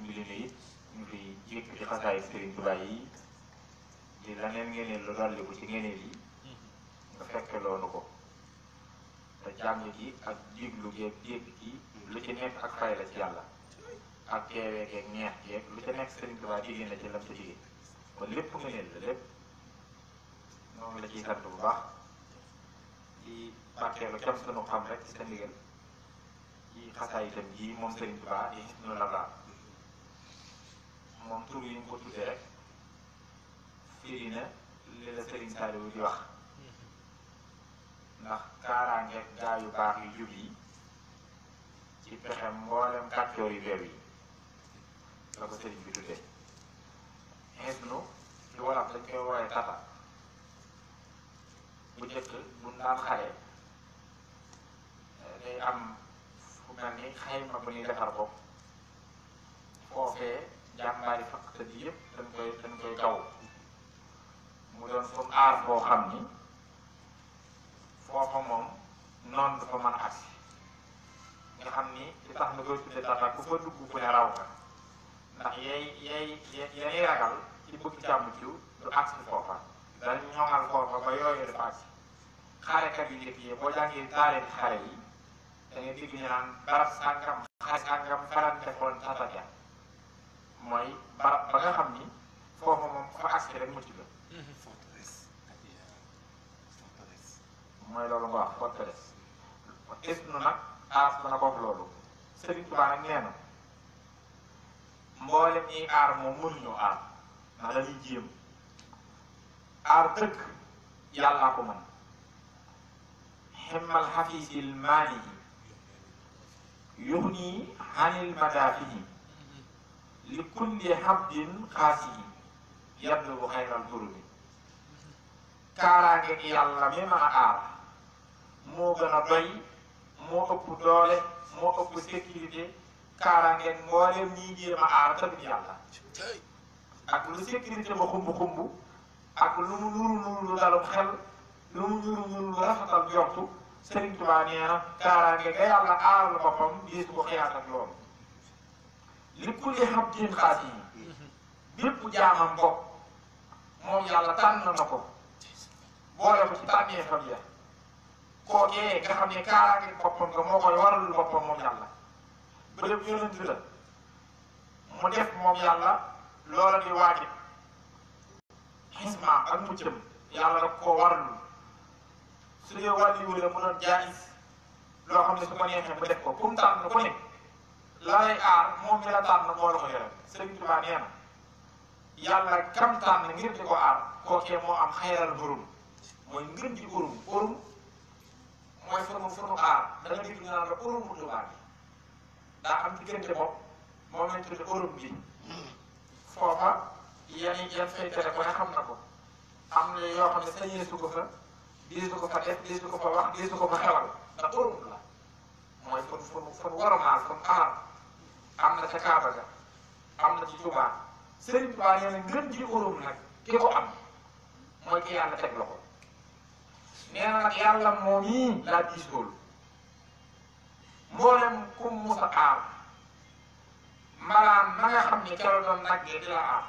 dimbali nu it ñu fi jékk ci xasaay Sëriñ Tuubaa yi di leneen ngeneen lu dolli ko ci ngeneen yi nga fekke loonu ko te jàng gi ak diglu geeg dégg gi lu ci nekk ak fay la ci yàlla ak teewee geeg neex geeg lu ci nekk Sëriñ Tuubaa digée na ci lam ci digée kon lépp ngeneen la lépp noonu la ciy sant bu baax di barkeelu cam sunu xam rek ci sa ndigal ci xasaay itam ji moom Sëriñ Tuubaa di Hisnul Abraar moom tur yi ñu ko tuddee rek firi na li la Sëriñ Saaliwu di wax ndax kaaraange gaa yu baax yu jub yi ci pexe mboolem kàccoor yu beew yi la ko sëriñ bi tuddee Hisnu ci wolof dañ koy wooye tata bu njëkk bu daan xale day am fu mel ni xayma bu ñuy defar ko foofee jàmbaari fakk tëdd yëpp dañ koy gaw mu doon fu aar boo xam ni foofa moom noonu dafa mën a agsi nga xam ni li tax na koy tudde tata ku fa dugg ku ne raw ka ndax yay ragal ci bëgg jàmm ci du agsi foofa dañ ñoŋal foofa ba yooyu dafa agsi xarekat yu njëkk yi boo jàngee taarix xare yi da ngay dégg ñu naan barab sàngam xare sàngam faran defoon tata ja mooy barab ba nga xam ni foofa moom fa agsi rek mucc la mooy loolu nga wax forteresse Hisnu nag aar dana ko wax loolu Sëriñ Tuubaa nag nee na mboolem ñiy aar moom mënuñoo aar ndax dañuy jéem aar dëkk yàllaa ko mën ximmal xafiisil maani yi yuxni anil madaafihi li kulli habdin xaasihi yablugu xayral turumi kaaraange gi yàlla mi mën a aar moo gën a doy moo ëpp doole moo ëpp sécurité kaaraange mboolem ñiy jéem a aar tamit yàlla ak lu sécurité ba xumb ak lu mu nuru lu dalum xel lu mu nuru lu rafetal jortu Sëriñ Tuubaa nee na kaaraange nga yàlla aaral boppam diis ko xiyaat ak loolu li kulli habdin xaas yi bépp jaamam bopp moom yàlla tànn na ko boole ko ci tànnee fam ya kookee nga xam ne kaaraange boppam nga moo koy waralul boppam moom yàlla ba def yonent bi la mu def moom yàlla loola di waajib xisma ak muccam yàlla da koo waralul su dee wàlliwu la mu doon jaayis loo xam ne su ko neexee mu def ko kum tànn ku ne la lay aar moom mi la tànn moo la ko yore Sëriñ Tuubaa nee na yàlla kam tànn ngir di ko aar kookee moo am xayral hurum mooy ngën ji urum mooy funu aar da nga dégg ñu naan la urumu Tuubaa bi daa am diggante bopp moom lañ tudde urum bi foofa yan fay tere ko ne xam na ko am na yoo xam ne sañee su ko fa diisu ko fa def diisu ko fa wax diisu ko fa xewal ndax urum la mooy fun waromaal fun aar am na ca Kaaba ga am na ci Tuubaa Sëriñ Tuubaa nee na ngën ji urum nag ki ko am mooy ki yàlla teg loxo nee na nag yàlla moom yi laa diis loolu mboolem kum musa aar malaan ma nga xam ni keroog doon naggee di la aar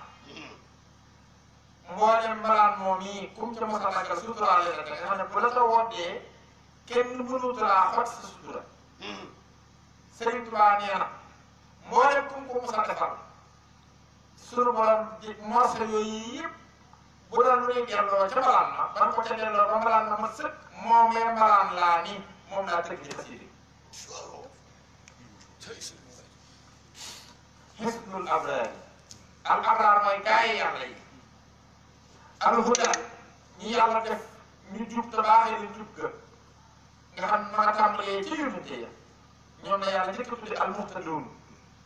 mboolem malaan moom yi kum ca musa naggal suturaale la nga xam ne bu la ko woddee kenn mënut laa xot sa sutura Sëriñ Tuubaa nee na mboolem kum ko musa defal sunu borom di morso yooyu yëpp bu doon luy delloo ca malaan ma ban ko ca delloo ba malaan ma sëkk moomee malaan laa ni moom laa tëgg ci xasida Hisnul Abraar al abraar mooy gaa yi yàlla yi al huda ñi yàlla def ñu jub te baaxee leen jub ga nga xam ma nga tàmbalee ci yónnente ya ñoom la yàlla njëkk a tudde al muhtadoon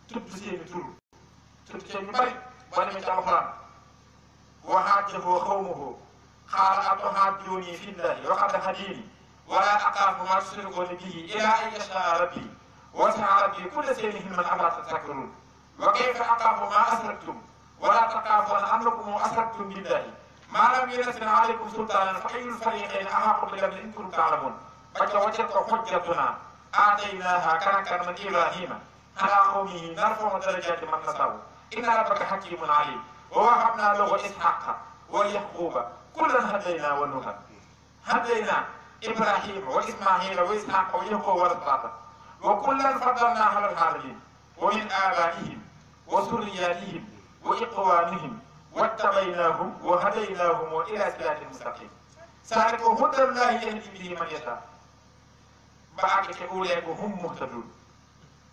tudd seeni tur tudd seen ñu bari boo demee ci alxuraan وحاجه قومه قال أتحاجوني في الله وقد هديني ولا أخاف ما تشركون به إلى أن يشاء ربي وسع ربي كل شيء من أمر تذكرون وكيف أخاف ما أشركتم ولا تخافون أنكم أشركتم بالله ما لم ينزل عليكم سلطانا فأي الفريقين أحق بالأمر إن كنتم تعلمون وجدت حجتنا آتيناها كنكا من إبراهيم ala qawmihi narfa'u darajati man nasa'u inna rabbaka hakimun alim wa wahabna lahu ishaqa wa yaquba kullan hadayna wa nuha hadayna ibrahima wa ismaila wa ishaqa wa yaquba wa asbata wa kullan faddalna ala al-alamin wa min abaihim wa surriyatihim wa ikhwanihim wattabaynahum wa hadaynahum ila siratin mustaqim zalika hudallahi yahdi bihi man yasha ba àgg te uleeku hum muhtadun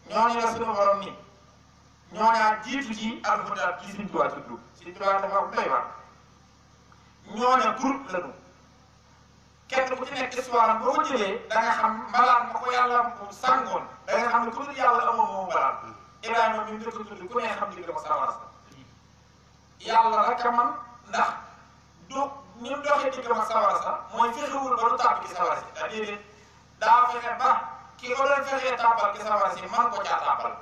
ñooñu la suñu borom ni ñooñaa jiitu ci alhuda ci Sëriñ Tuubaa tudd Sëriñ Tuubaa dafa wax doy waar ñooña groupe lañu kenn ku ci nekk histoire am boo ko jëlee da nga xam mbalaan ma ko yàlla sàngoon da nga xam ne ku dul yàlla amoo moom mbalaan Ibrahima bi mu njëkk a tudd ku ne xam digg ma sawara yàlla rek a man ndax du ni mu doxee digg ma sawara sax mooy fexewul ba du tàbbi ci sawara si c'est-à-dire daa fexe ba ki ko doon fexee tàbbal ci sawara si man ko caa tàbbal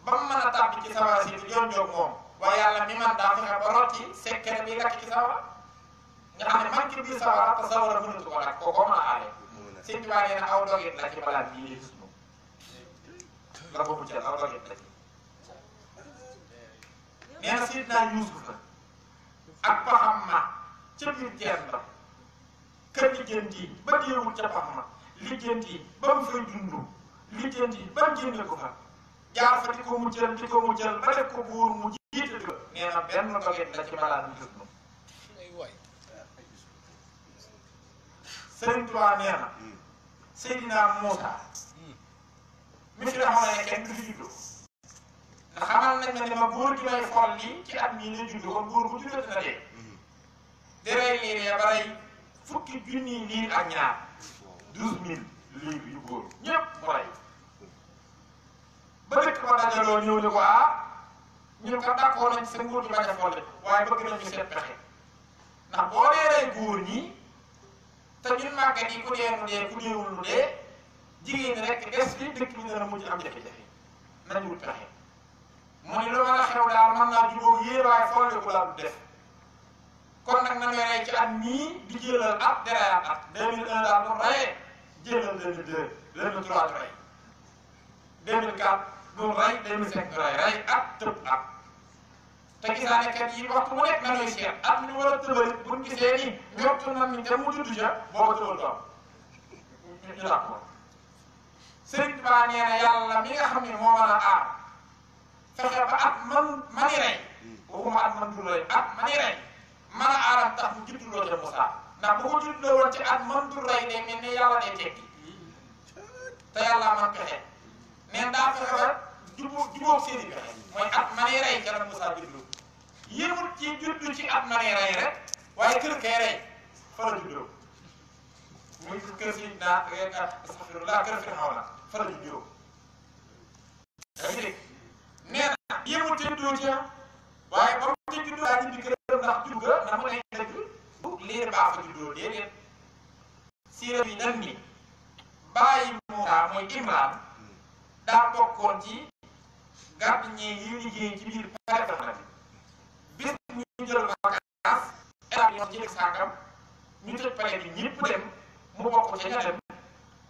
ba mu mën a tàbbi ci sawara si du jonjoog moom waaye yàlla mi man daa fexe ba rotti secret bi lakk ci sawara nga xam ne man ki biir sawara te sawara mënatu ko lakk ko mën a aale Sëñ Tuubaa nee na aw dogit la ci balaa bii li gis moom la boobu jël aw dogit la ci nee na Sidna Yuusuf ak paxam ma ca biir teen ba kër lijjanti ba déewul ca pax ma lijjanti ba mu fay dund lijjanti ba mu génne ko fa jaar fa di ko mujjal ba def ko buur mu jiite ko nee na benn doget la ci balaa ñu jot Sëriñ Tuubaa nee na Seydina Muusaa mi fi taxaw ne kenn du fi juddoo ndax xamal nañ ne ma góor gi may xool lii ci at mii lay juddoo kon góor bu juddoo dina dee di rey liir ya ba rey fukki junni liir ak ñaar 12000 liir yu góor ñëpp mu rey ba dëkk ba dajaloo ñëw ne ko ñun kat d'accord nañ sa nguur gi bañ a folle waaye bëgg nañu seet pexe ndax boo dee rey góor ñi te ñun màggat yi ku dee nu dee ku deewul nu dee jigéen ñi rek des fi dëkk bi dana mujj am jafe-jafe nañ wut pexe mu ne lu ma la xew daal mën naa jubóog yée waaye folle ko laa du def kon nag na nga rey ci at mii di jëlal at derayaat at 2001 daal du reyee jëlal 2002 2003 du rey 2004 du rey 2005 du rey at tëb at te gisaane kat yi waxtu mu nekk na ngay seet at ñu war a tëbal buñ gisee ni ñottu na ni te mu judd ca booba tëbal doom ñu d'accord Sëriñ Tuubaa nee na yàlla mi nga xam ne moo mën a aar fexe ba at mani rey waxuma at man dul rey at mani rey mën a aaram tax mu judduloo ca Moussa ndax bu ko judduloo woon ci at man dul rey day mel ni yàlla day tekki te yàlla man pexe neen daa fexe ba jubóog seeni pexe mooy at mani rey ca la Moussa juddu yëmul ci juddu ci at mani rey rek waaye kër kay rey fa la juddoo muy kër si naa astaghfirullah kër Firawna fa la juddoo yaa ngi dégg nee na yëmul ci juddoo ci waaye ba mu ci juddoo daa ñibbi këram ndax juddu ga ndax mu ne dëgg liir baa fa juddoo déedéet siira bi nag ni bàyyi Muusaa mooy Imraan daa bokkoon ci gardien yi liggéey ci biir préfecture bi bis ñu jël vacance état bi ñoom ci sàngam ñu tëj pare bi ñëpp dem mu bokk ca ña dem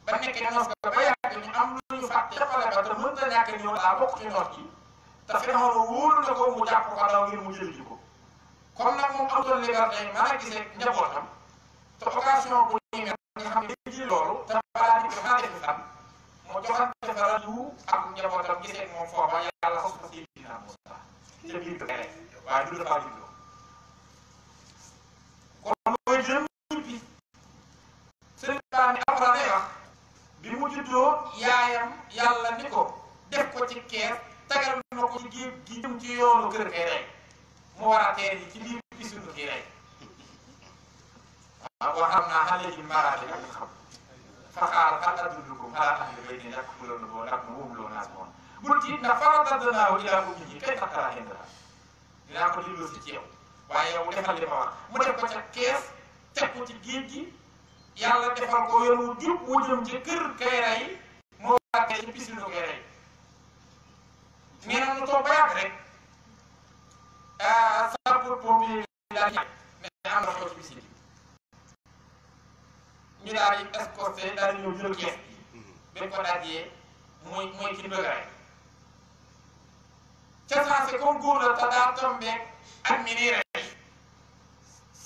ba nekkee noos ga ba yàgg ñu am lu ñu fàtte ca pale ba te mën na ñàkk ñëw daa bokk ci noos gi te Firawna wóolu na ko mu jàpp ko daw ngir mu jëli ji ko comme nag moom amutoon liberté yi mën a gisee njabootam te occasion bu ñu mel nga xam ne day ji loolu te balaa di ko def fan mu joxante fa rajo ak njabootam gisee moom foofa yàlla xos ko si dina Muusaa ca biir ko rek waaye du dafa juddoo kon mooy jëm bi sëriñ Ba ni Alxuraan lay wax bi mu juddoo yaayam yàlla ni ko def ko ci kees tagal na ko ci géej gi jëm ci yoonu kër kay rey mu war a teer yi ci biir pisunu kii rey waaw boo xam naa xale ji maraate ak xam faxaar xal adullukum ala ahli baytin yakfuluunahu lakum wa hum lahu naasihuun bul tiit ndax faradadnaahu ilaa ummihi kay taqraa indahaa dinaa ko delloo si ci yow waaye yow defal li ma wax mu def ko ca kees teg ko ci géej gi yàlla defal ko yoon wu jub wu jëm ci kër kay rey moo war a ci pisinu kay rey nee na nu toog ba yàgg rek sapeurs-pompiers daal di ne am na xew ci piscine ñu daal di escorté daal di ñëw jël kees bi bañ ko dajee mooy ki bëgg a rey wante comme góor la te daa tombeeg ak mi nii rek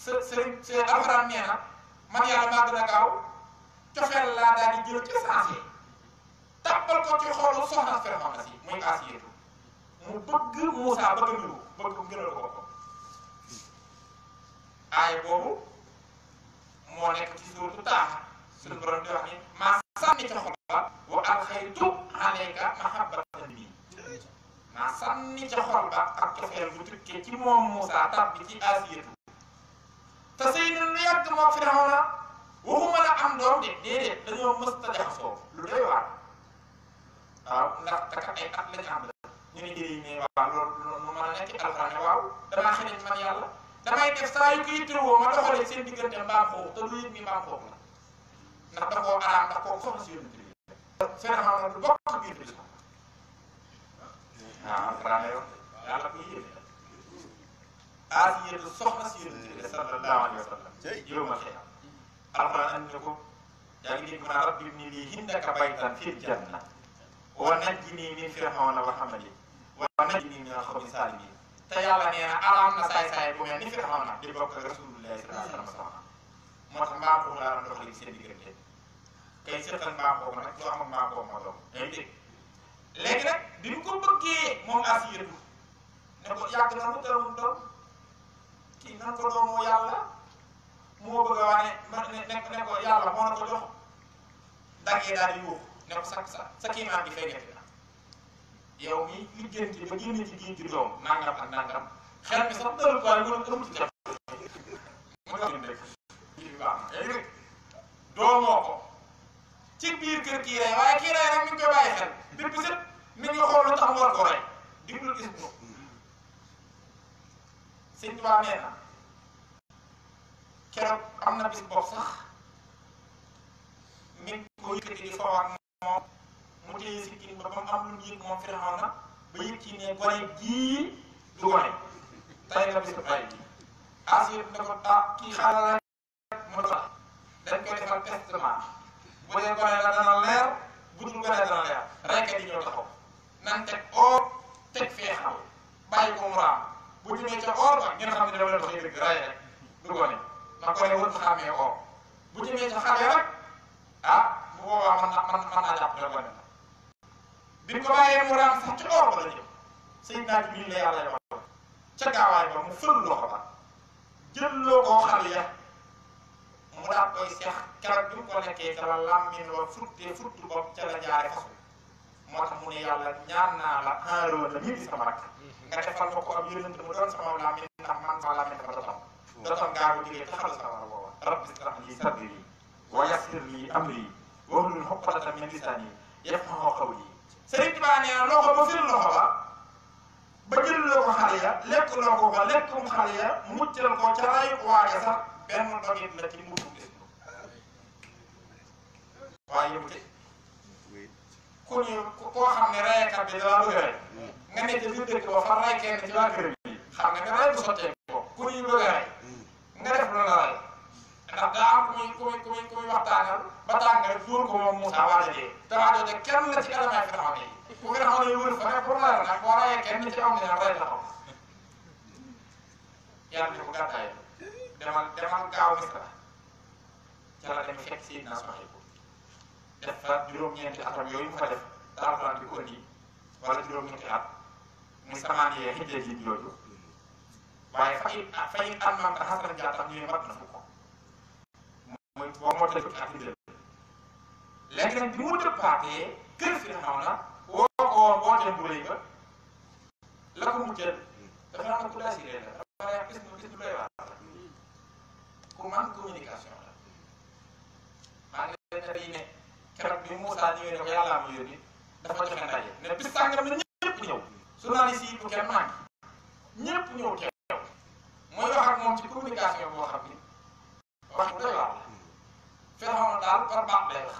sëriñ alxuraan nee na man yàlla maa gën a gaaw cofeel laa daal di jël ci sensé tàbbal ko ci xolu soxna Firawna si muy Asiyatu mu bëgg Moussa bëgg ñu bëgg mu gënal ko aaya boobu moo nekk ci suuratu Taaha suñu borom di wax ni maa sànni ca xol ba wa alxaytu alayka mahabbatan minni maa sànni ca xol ba ak cofeel bu tukkee ci moom Moussa tàbbi ci Asiyatu te sëy na lu yàgg moo Firawna waxuma la am doom de déedéet dañoo mës ta jaxasoo lu doy waar waaw ndax kat ay at lañu am ñu ne jëriñ ne waaw loolu mu mën a nekk alxuraan ne waaw damaa xëy man yàlla damay def saa yu ko yittewoo ma doxalee seen diggante mbaam xoox te lu yëg ni mbaam xoox la ndax da koo araam ndax koo soxna si yónni bi Firawna du bokk biir bi waaw alxuraan ne wax yàlla ko yéene Asiyatu soxna si yónni bi sallallahu alayhi wa sallam yow ma xëy alxuraan andi na ko yaa ngi dégg naa rabbi ibni lii indaka baytan fil janna wa najjini min Firawna wa hamalihi wa najjini min al-qawmi saalimiin te yàlla nee na araam na saay-saay bu mel ni Firawna di bokk ak Rasulullahi sallallahu alayhi wa sallam moo tax mbaam xoox laa doon doxali seen diggante kay seqal mbaam xoox nag doo am ak mbaam xoox ma doom day dégg léegi nag bi mu ko bëggee moom Asiyatu ne ko yàgg na mu tëral mu doom kii nan ko doomoo yàlla moo bëgg a wane ne ko yàlla moo na ko jox daggee daal di yuux ne ko sa kiimaan gi feeñati na yow mi liggéenti ba génne ci géej gi doom nangam ak nangam xel mi sax dëru ko waaye mënul amul ci jàpp mu nga def ji bi baax na rek doomoo ko ci biir kër kii rey waaye kii rey rek mi ngi koy bàyyi xel bépp set mi ngi xool lu tax mu war ko rey diglul gis ko sëñ Tuubaa nee na keroog am na bis bopp sax mi ngi ko yëkkati di foo ak moom mu téye si kii ba mu am lu mu yëg moom Firawna ba yëg ci ne gone jii du gone tey la bisu tay bi Asiyatu ne ko kii xaaral rek mu dox dañ koy defal testament bu dee gone la dana leer bu dul gone dana leer reykat yi ñëw taxaw nan teg or teg feexal bàyyi ko mu raam bu jëmee ca or ba ngeen xam ne dama leen dox yëg rey rek du gone na gone wër xàmmee or bu jëmee ca xale rek bu boobaa mën naa jàpp ne gone la bi ko bàyyee mu raam sax ci or ba la jëm Seydina Jibril la yàlla yebal ca gaawaay ba mu fël loxo ba jël loo ko xale ya mu daal koy seex keroog bi mu ko nekkee ca la làmmiñ wa futtu bopp ca la jaare fasu moo tax mu ne yàlla ñaan naa la Haaroona mii di sama rakk nga defal ma ko am yonent mu doon sama làmmiñ ndax man sama làmmiñ dafa dotam gaawu liggéey taxal sa war a booba rabbi ishrah li sadri wa yassir li amri wahlul uqdatan min lisani yafqahu qawli Sëriñ Tuubaa nee na loxo ba firi loxo ba jël loo ko xale ya lekk loo ko ba lekkum xale ya muccal ko ca rayu waaja sax benn dogit la ci mbuutu gis waaye yëmu ci koo xam ne raykat bi dala bëgg a rey nga ne ca biir dëkk ba fa ray kenn ci waa kër bi xam nga ne rey bu sottee ko ku ñuy bëgg a rey nga def lu la rey ndax daa am ku muy waxtaanal ba tàng rek dóor ko moom Moussa waaja dee te waaja de kenn la ci élément Firawna yi ku Firawna yi wër fa ne pour la nag boo rayee kenn ci am ne nag rey taxaw yàlla ne ko gàddaay demal gaaw Misra ca la dem fekk Seydina Suhayb def fa juróom-ñeenti atam yooyu mu fa def te alxuraan bi ko indi wala juróom-ñeenti at muy samaan yee xijjee ji jooju waaye fa it am man xasaran jaatam ñu ne mat na fukk mooy boo moo tëj ak xijjee léegi nag bi mu dëppaatee kër Firawna woo ko boo dem bu rëy ba la ko muccal dafa am ku assuré la dafa lay gis lu doy waar ku man communication la maa ngi leen di ne keroog bi Moussa ñëwee ne ko yàllaa ma yónni dafa joxe ndaje ne bis sàngam na ñëpp ñëw journaliste yi bu kenn manqué ñëpp ñëw teew mooy wax ak moom ci communication boo xam ni wax bu doy waar la Firawna daal par baax lay wax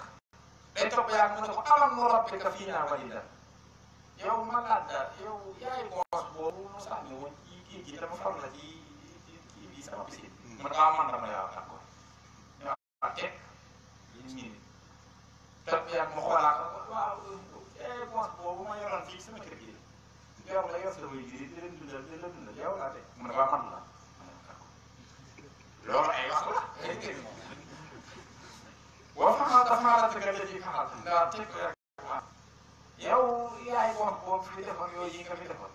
day topp yaa mu ne ko alam nu rabbika fiinaa waliidan yow man laa daal yow yaay moos boobu mu sax ne woon ci kii gi dama far la ci kii bi sama bisin man daa man dama yaa xam ko ñoo teg nii topp yaa mu xoolaat ko waaw moos boobu ma yoroon fii sama kër gi yor la yor sa wéy ji di leen dundal yow laa de mu ne waa man la loolu ay wax la boo xamal dafa la tëggal la ci xamal ndax teg ko yow yaay wax boo fi defoon yooyu yi nga fi defoon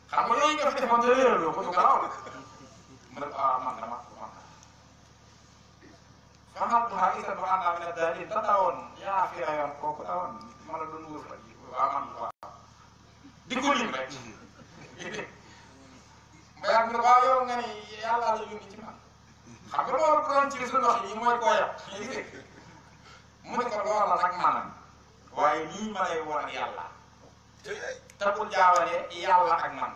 xam nga yooyu nga fi defoon te réeraloo ko du garaaw la mu ne ah man dama man xamal du xaar isa ba àndaa ne daal di tawoon yaa fi rayoon kooku tawoon ma la doon wër fa waa man waaw di ko lim rek ba yàgg nga waaw yow nga ni yàlla la yónni ci man xam nga loolu doon ci suñu wax yi mooy koo yàq mu ne ko loola nag maanaam waaye lii ma lay woon yàlla te bul jaawale yàlla ak man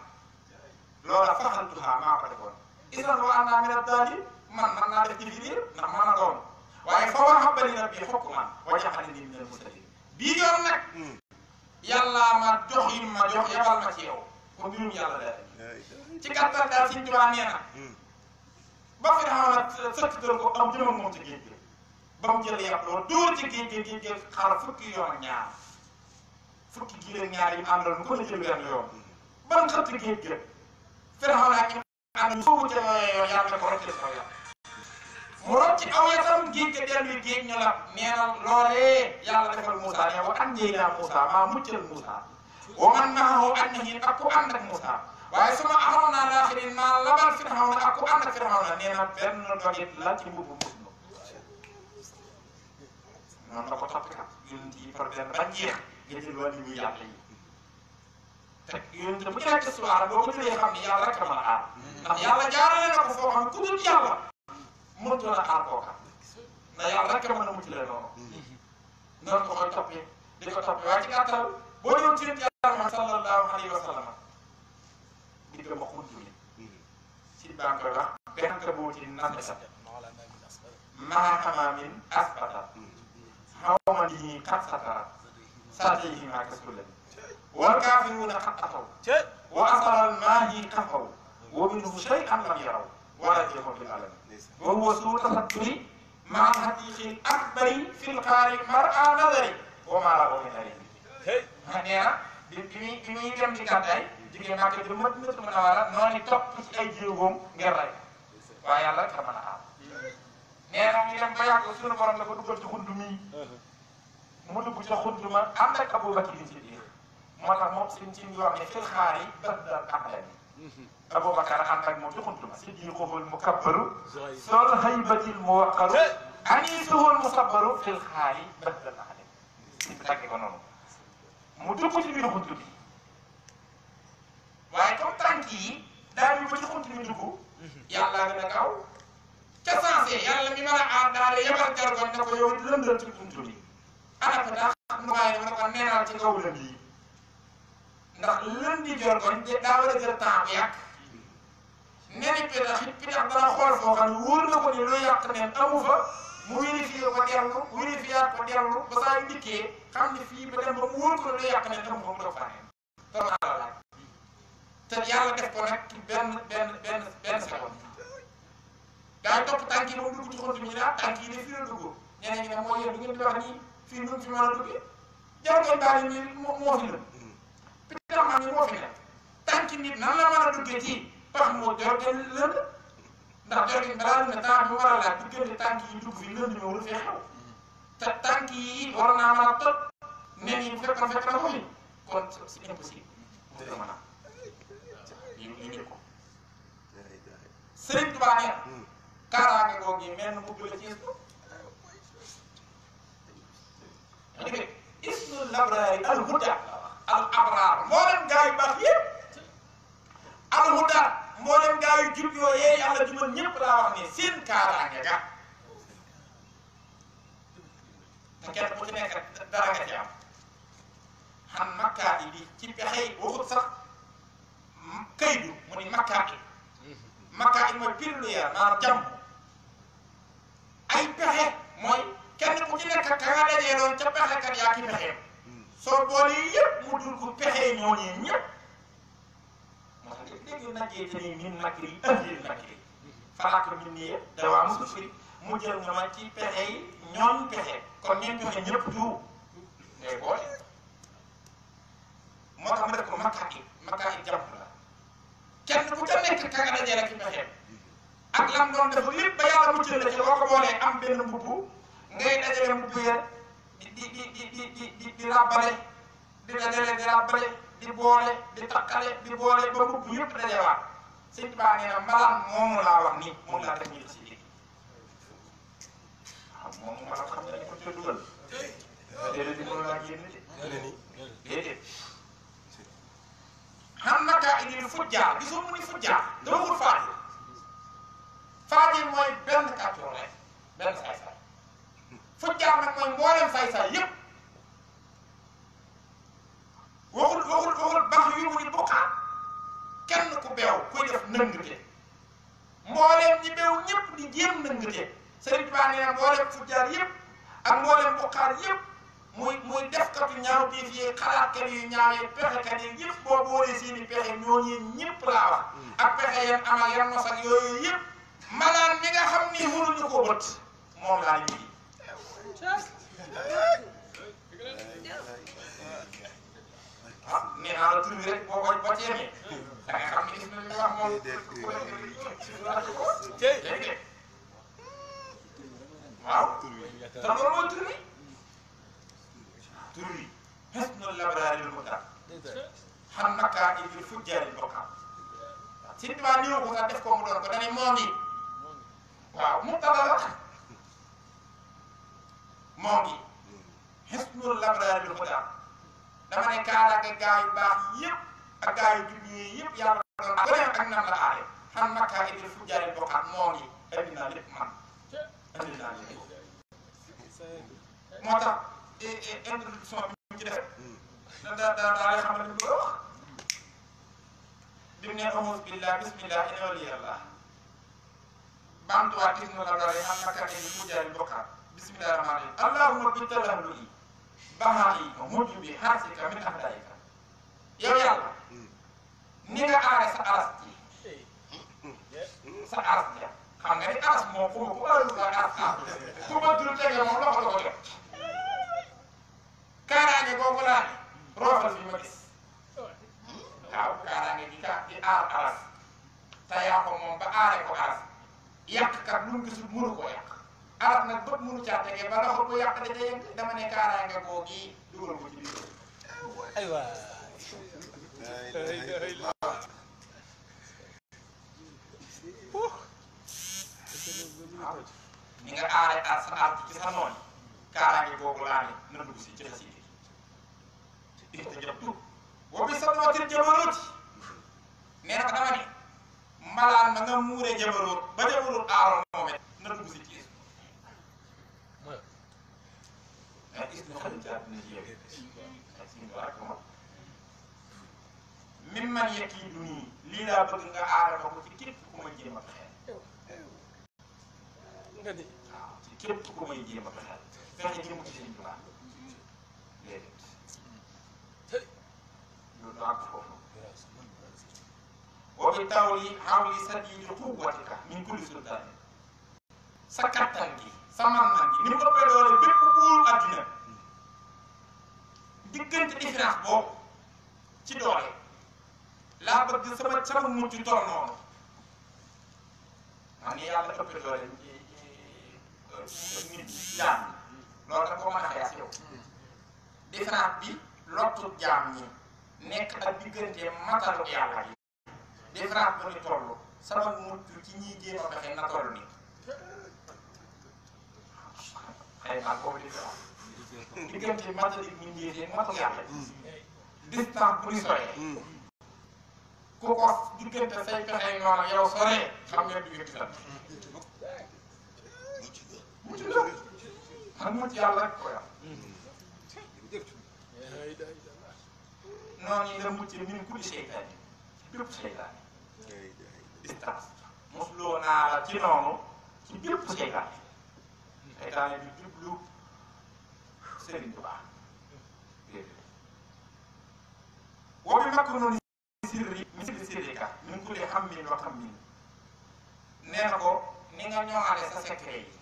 loola faxal duhaa maa ko defoon isan wa annaa mina daali man naa def ci biir ndax man a doon waaye fa war a bëri na bii fokk man wajaxani ni minal mursaliin bii yoon nag yàlla ma jox yi ma jox yabal ma ci yow ko mbirum yàlla la ci gàttal daal Sëñ Tuubaa nee na ba fi xaw na sëkkatal ko am jëmam moom ci géej gi ba mu jël yàpp loolu dóor ci géej gi xar fukki yoon ak ñaar fukki gileeg ñaar yi àndal mu ko la jël benn yoon ba mu xëtt géej gi Firawna ak ànd soobu ca yooyu yàlla ko rocce saw yàpp mu rocc aw yatam géej ga dellu géej ñu la nee na loolee yàlla defal Moussa ne wa anjaynaa Moussa maa muccal Moussa wa man ma'ahu ajma'iin ak ku ànd ak Moussa waaye su ma amoon naa laaxirin maa labal Firawna ak ku ànd ak Firawna nee na benn dogit la ci mbubu mus noonu la ko topp kat yonent yi par benn ba jeex nga jël wàllu yu yàlla yi te yonent bu nekk histoire boo ko jëlee xam ni yàlla rek a mën a aar ndax yàlla jaarale na ko foo xam ku dul yàlla mënutoon a aar kooka ndax yàlla rek a mën a mucc la noonu noonu ko koy toppee di ko toppee waaye ci gàttal boo ñëw ci yonent yàlla Muhammad sallallahu alayhi wa sallam digg ma xunt ni si baa ngi koy wax benn ka boo ci nante sa maa xamaa min asbata xawma lii xat satara saatayhi maa kaskulla wal kaafiruuna xat ataw wa asaral maahi kafaw wa minhu shay'an lam yaraw wa raji'un bil alam wa huwa suu tasatturi maa hadiiqil akbari fil qaari mar'a nadari wa maa ra'aw min arihi nee na bi muy dem ci gàddaay jigéen Màkka di Madinatu Munawwara noonu topp ci ay jéegoom ngir rey waaye yàlla rek a mën a aar nee na ñu dem ba yàgg suñu borom la ko duggal ci xuntu mii mu dugg ca xuntu ma ànd ak Abubakar ci biir moo tax moom suñ ci wax ne fil xaari badal aqdami Abubakar ànd ak moom ci xuntu ma siddiquhul mukabbaru sol haybatil muwaqqaru anisuhul musabbaru fil xaari badal aqdami bu tàggee ko noonu mu dugg ci biir xuntu bi waaye comme tànk yi daal yu ba ci xuntu mi dugg yàlla nga ne kaw ca sensé yàlla mi mën a aar daal di yabal jargoñ ne ko yow lëndal ci buntu bi ana ko daa xam nu waaye dama ne ko neenal ci kaw lënd yi ndax lëndi jargoñ daa war a jël temps bu yàgg neni pitax it pitax dana xool foo xam ne wóor na ko ni lu yàq neen amu fa mu vérifié ko dellu vérifié ko dellu ba saa yu dikkee xam ne fii ba dem ba mu wóor ko lu yàq neen amu fa mu doog faa neen te yàlla def ko nag ci benn seconde gaa yi topp tànk yi moom dugg ci xont mi ñu ne ah tànk yi de fii la dugg ñeneen ñi ne mooy yéen du ngeen di wax nii fii nu fi mën a duggee jargoñ daal ni moo fi la pitax man ni moo fi nekk tànk nit nan la mën a duggee ci pax moo jargoñ lënd ndax jargoñ balaa dina temps bi war a laaj diggante tànk yi dugg fii lënd ñëw lu fee xew te tànk yi war naa mën a toj nen yi fekk na ko fi kon c'est impossible mu dina mën a ñu ko Sëriñ Tuubaa nee kaaraange googu yi mel na mu la ci isnul labraari al huda al abraar mboolem gaa yu baax yëpp al huda mboolem gaa yu jub yooyee yàlla di mën ñëpp laa wax ne seen kaaraange ga te kenn ku ci nekk rek dara nga ci am xam makkaat yi di ci pexe yi waxut sax kaydu mu ni makkaat yi mooy pirluyeer maanaam jàmm ay pexe mooy kenn ku ci nekk ka nga dajee doon ca pexekat yaa ki pexeem soo boole yëpp mu dul ko pexe ñooñee ñëpp moo tax dégg najee te nii min makri ahlil makri falak min nii dawaa mu sufri mu jël nga ma ci pexe yi ñooñ pexe kon ñeen pexe ñëpp du ngay boole moo tax ma def ko makkaat yi ka nga dajee rek pexeem ak lam doon def lépp ba yàlla muccal la ci boo ko boolee am benn mbubb ngay dajale mbubb ya di ràbbale di dajale di ràbbale di boole di takkale di boole ba mbubb yëpp dajewaat sëñ baa nee na mbalaan moomu laa wax nii moom laa def ñu si dégg waaw moom mbalaan xam ne dañ ko ca dugal déedéet di mënu laa génn de déedéet xam naka indil fujjaar gisoo mu ni fujjaar da waxul faajir faajir mooy benn kàccoor rek benn saay-saay fujjaar nag mooy mboolem saay-saay yëpp waxul baax yu mu ni bokkaat kenn ku beew kuy def nëngate mboolem ñi beew ñëpp di jéem nëngate Sëriñ Tuubaa nee na mboolem fujjaar yëpp ak mboolem bokkaat yëpp muy defkatu ñaaw biif yi xalaatkat yu ñaaw yi pexekat yi yëpp boo boolee seeni pexe ñooñu ñëpp laa wax ak pexe yan am ak yan nos ak yooyu yëpp malaan mi nga xam ni mënuñu ko bët moom laa ñu ah nee naa la tur bi rek boo ci yemee da nga xam ni gis na li wax moom dégg waaw te loolu mooy tur bi tur bi xesnul labraaril mutar xam nakaa il fujjaaril bokkaat Sëñ Tuubaa niw ko sax def ko mu doon ko dañuy moo ngi waaw mu tada la moo ngi xesnul labraaril mutar dama ne kaaraange gaa yu baax yëpp ak gaa yu jub yi yëpp yàlla doon ko ne ak nan la aale xam nakaa il fujjaaril bokkaat moo ngi andi naa lépp man andi naa lépp moo tax introduction bi ñu ci def daa lay xamal ni lu wax bi mu ne amoos billah bismillah inna waliyallah baamtuwaat gis nga la dara xam naka ne ni fujjaaril bokkaat bismillah rahmaan rahim allahumma bi talahlu'i baxaayi mujj bi xaasika min ahdaayika yow yàlla ni nga aare sa aras ji sa aras ji xam nga ni aras moom ku ma ku ëllëg la aras ku ma dul tege moom loxo la ko jot kaaraange googu laa ne roofal fi ma gis waaw kaaraange gi ka di aar aras te yaa ko moom ba aare ko aras yàqkat lu mu gisul mënu koo yàq aras nag bët mënu caa tege ba loxo bu yàq da yëngu dama ne kaaraange googu dugal ko ci biir aywa ni nga aare aar sa aar ci sa noon kaaraange googu laa ne na dugg si ci la si ihtajabtu wa bi sadwatil jabaroot nee na ko dama ne mbalaan ma nga muuree jabaroot ba jabaroot aaroon moom it na dugg si ci is na xarit ci àdduna ji yow min man yekki du nii lii laa bëgg nga aare ma ko ci képp ku may jéem a fexeel nga ni waaw ci képp ku may jéem a fexeel fexe jëm ci Sëñ Tuubaa déedéet loolu àgg foofu wa bi tawli hawli sadidi quwwatika min kulli sultaan sa kattan gi sa man-man gi ni mu ëppee doole bépp buuru àddina diggante différence boobu ci doole laa bëgg sama mucc toll noonu xam ni yàlla ëppee doole nit ñi jaam ñi loolu da nga ko mën a xeex yow différence bi lottu jaam ñi nekk ak diggante matalu yàlla yi différence bu ñu toll sama mucc ci ñiy jéem a fexe na toll nii xëy na boobu différence diggante matali ñu njéetee matu yàlla distance bu ñu soree ku ko diggante say pexe noonu yow soree xam nga du yëg tan mucc la man mucc yàlla rek ko yàlla noonu la mucc min kulli seytaane bépp seytaane distance mosuloo naa la ci noonu ci bépp seytaane seytaane bi jublu Sëriñ Tuubaa woo bi makk noonu sirri misli sirrika min kulli hammin wa hammin nee na ko ni nga ñoŋale sa secret yi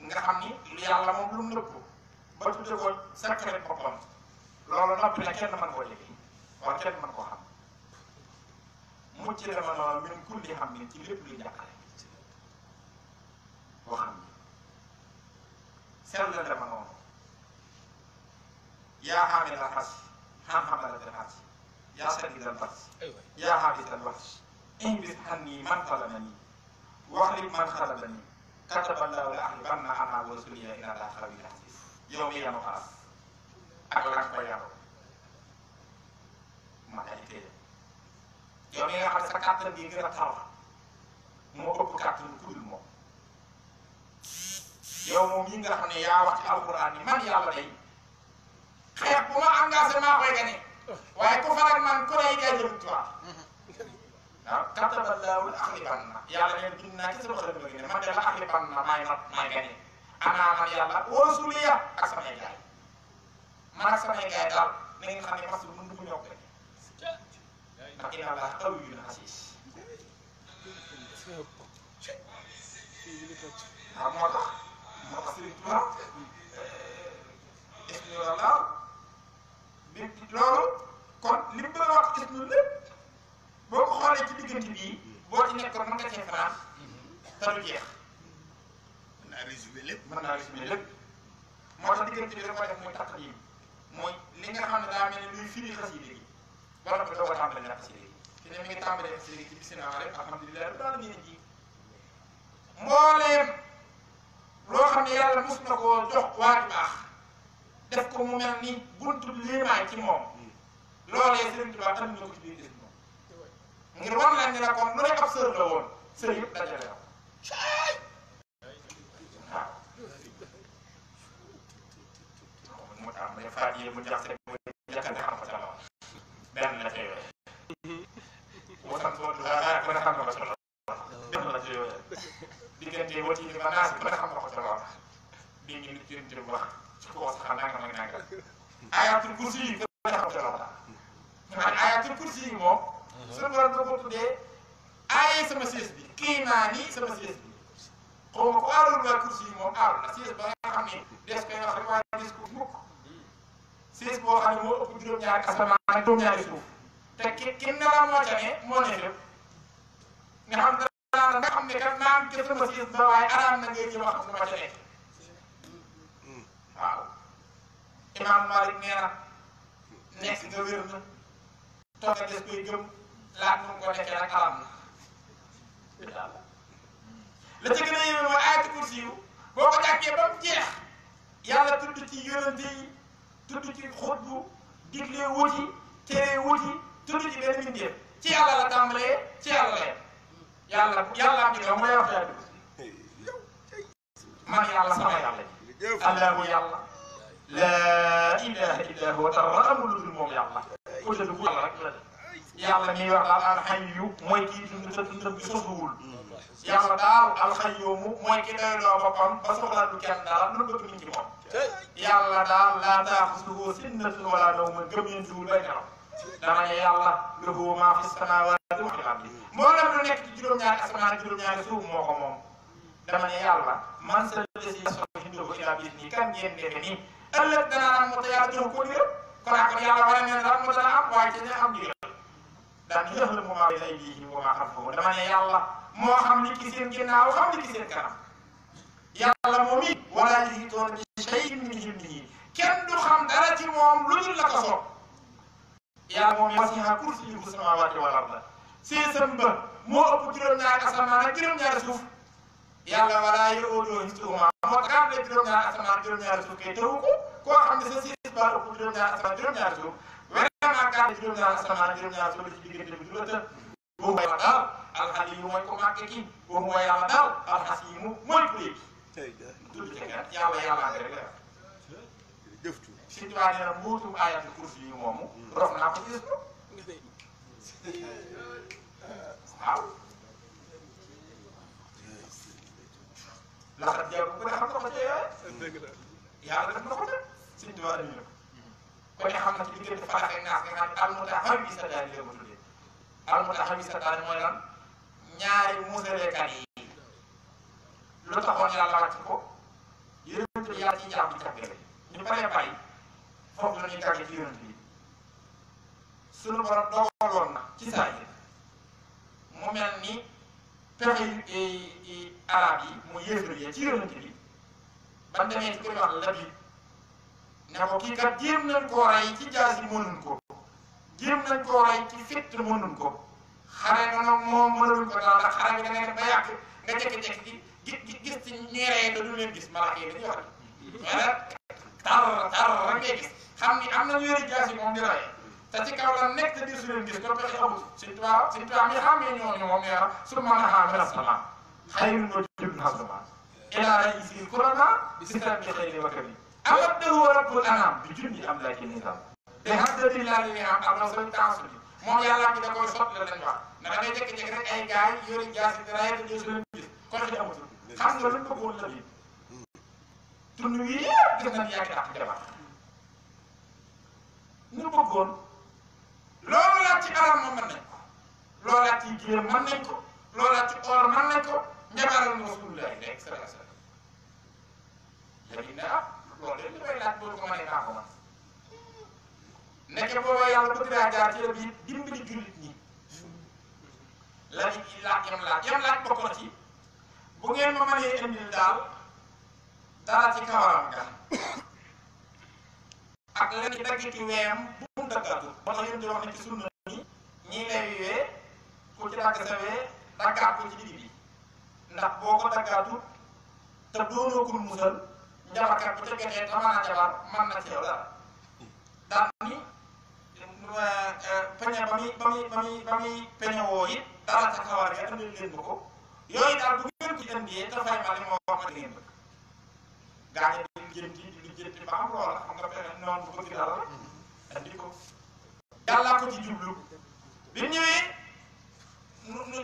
nga xam ni lu yàlla moom lu mu nëbb ba tudde ko secret boppam loolu noppi na kenn mën koo liggéey wala kenn mën koo xam mucc dama noonu min kulli xam ne ci lépp luy jàqale boo xam ne sell dama noonu yaa xaamil al xas xam-xamal al xas yaa sadid al bas yaa xaabis al wax inbis xam ni man xalamani wax li man xalamani kataballahu la axlibanna ana wa rasuliya ila la xawil aziz yow mi yanu xaas ak lan ko yanu ma daal di téye yow mi nga xam ne sa kàttan bi gën a taw moo ëpp kàttan ku dul moom yow moom yi nga xam ne yaa wax ci alquran ni man yàlla day xeex bu ma engagé maa koy gane waaye ku faral man ku lay jaay jëm tubaab waaw kataballahu la axlibanna yàlla neen bind naa ci sama xel ma gën man de la axlibanna maay not maay gane ana man yàlla wa rasuliya ak samay gaay man ak samay gaay daal na ngeen xam ne mas lu mën du mu ñokk rek ndax inna allah qawiyyun aziz waaw moo tax Sëriñ Tuubaa ismila laaw bi loolu kon li mu bëgg a wax gis ñu lépp boo ko xoolee ci diggante bii boo ci nekkoon mën nga cee fanaan te du jeex mën naa résumé lépp moo tax diggante bi da koy def muy takk yi mooy li nga xam ne daa mel ni luy firi xasida gi ba noppi doo ko tàmbalee nag xasida gi te ne mi ngi tàmbalee xasida gi ci bismillah rek alhamdulilah rabbil alamin ji mbooleem loo xam ne yàlla mos na koo jox waa ju baax def ko mu mel ni buntu liimaay ci moom loolee Sëriñ Tuubaa xam na ko ci biir gis moom ngir wan leen ni la kon lu nekk ab sër la woon sër yëpp dajale na ko waaw mu tax mu faat yi mu jaxse mu jàkkante xam ko solo benn la ca yooyu mu sant boo du ku ne xam nga ko solo benn la ca yooyu diggante wati ni ma naasi ku ne xam nga ko solo bii ngi nit yéen jëm wax ci ko wax xam nangam ak nangam ayatul kursi yi ku ne xam ko solo man ayatul kursi yi moom suñu borom da ko tuddee aaye sama siis bi kii naa ni sama siis bi xaw ma ko aarul waa kursi yi moom aarul la siis ba nga xam ne des koy wax rek waaye gis ko mukk siis boo xam ne moo ëpp juróom-ñaari asamaan ak juróom-ñaari suuf te ki ne la moo ca ne moo ne lépp nga xam nga xam ne kat naan ke sama siis ba waaye araam na ngay ñëw xam ne ma ca ne waaw Imaam Malik nee na nekk nga wér na toog nga des koy gëm laat nu ko nekkee rek aram na la ca gën a yéeme mooy ayatu kursi yu boo ko jàkkee ba mu jeex yàlla tudd ci yonente yi tudd ci xutbu digle wuti tere wuti tudd ci benn mbindeef ci yàlla la tàmbalee ci yàlla la yàlla am ci nga mooy wax yaa dugg man yàlla sama yàlla ji allahu yàlla laa ilaha illa huwa dara amul lu dul moom yàlla ku ca dugg yàlla rek la yàlla ñuy wax daal alxayyu mooy kii dund sa dundam bi sosuwul yàlla daal alxayyumu mooy ki doyloo boppam ba soxla du kenn dara lu bëgg mi ngi ci moom yàlla daal laa taaxuzuhu sinnatun wala nawmun gëm yéen duwul bay nelaw dama ne yàlla lahu maa fi samaawaati wa fil ardi mboolem lu nekk ci juróom-ñaari asamaan ak juróom-ñaari suuf moo ko moom dama ne yàlla man sa lesi yasrahu ilaa bi idnihi kan ngeen defe nii ëllëg dana am mu te yàlla jox ko ndigal kon ak yàlla war a ne daal mu dana am waaye ci ne am ndigal daan ya'lamu maa bayna aydihim wa maa xalfahum dama ne yàlla moo xam li ci seen ginnaaw xam li ci seen kanam yàlla moom it wala yuhiituuna bi shay'in min ilmihi kenn du xam dara ci moom lu dul la ko soob yàlla moom wasi'a kursiyyuhu samaawaati wal arda séesam ba moo ëpp juróom-ñaari asamaan ak juróom-ñaari suuf yàlla wala ya'uuduhu hifzuhumaa moo tax am juróom-ñaari asamaan juróom-ñaari suuf kay tawu ko koo xam ne sa siis ba ëpp juróom-ñaari asamaan juróom-ñaari suuf vraiment gàtt juróom-ñaari asamaan juróom-ñaari suuf ci diggante bi du la të boobu mooy daal alxaliyu mooy ko màgg ki boobu mooy yàlla daal alxasimu mooy ku léegi tudd ci kat yàlla nga rek la si tubaab nee na mbuutum ayatul kursi yu moomu rof naa ko ci waaw laxat jàpp ku ne xam na ko ci yàlla def na ko def si tubaab andi na ko ko ne xam na ci diggante falax ak naas nga xam ne almutahawisataani la ko tuddee almutahawisataani mooy lan ñaari musalekat yi lu taxoon yàlla wàcc ko yonent bi yàlla ci jaam bi tàggale ñu baree bari foofu la ñuy tàgge ci yonent bi sunu borom dogaloon na ci saa yi mu mel ni pexe yu arab yi mu yéefar yi ci yonent bi ban demee ci koy wax Labid ne ko kii kat jéem nañ koo rey ci jaas yi mënuñ ko jéem nañ koo rey ci fitt mënuñ ko xare nga nag moom mënuñ ko daal ndax xare bi da ngay def ba yàgg nga jékki-jékki gis ci ñuy rey te du leen gis malaaka yi dañuy wax mais nag tar rek ngay gis xam ni am na ñu yore jaas yi moom di rey te ci kaw la nekk te di su leen gis kon pexe amul Sëñ Tuubaa mi xam ne ñooñu moom nee na su ma naxaa mina sama xayrun wa jibun hasama ilaa ra'iisil kuramaa bi sitan bi xayri wakami amaddahu rabbul anam bi jundi am laa ci nitam te hamdulillah li am am na sooy taasu bi moom yàlla bi da koy sotti la lañ wax na da ngay jékki-jékki rek ay gaay yore jaas yi di rey te di su leen gis kon pexe amatul xam nga luñ bëggoon la bi tund wi yëpp gis nañ yàgg ak jabar ñu bëggoon loolu laaj ci alal moom mën nañ ko loolu laaj ci géem mën nañ ko loolu laaj ci or mën nañ ko njabaaral Rasulullah rek sallallahu alayhi wa sallam léegi ne loolu de li may laaj boo ko mënee naa ko mën nekk booba yàlla bëgg daa jaar ci la bi dimbali jullit ñi la ñu laaj yam laaj bokk na ci bu ngeen ma mënee indil daal dara ci kawaram ga ak lenn ci daggiti weem bu mu daggatu moo tax yéen di wax ne ci sunna ni ñii lay wee ku ci dagg sa wee daggaat ko ci digg bi ndax boo ko daggaatu te doonoo kul musal njabarkat bu ca getee te mën a jabar mën na ci yow dara daan ni peñe ba muy peñe woo it dara ca kawar ga andil leen ko yooyu daal bu ngeen ci indee te fay ma li moo wax ma di ngeen bëgg gaañe di lijjanti ba am loola xam nga pexe noonu bu bëgg dara andi ko yàllaa ko ci jublu bi ñëwee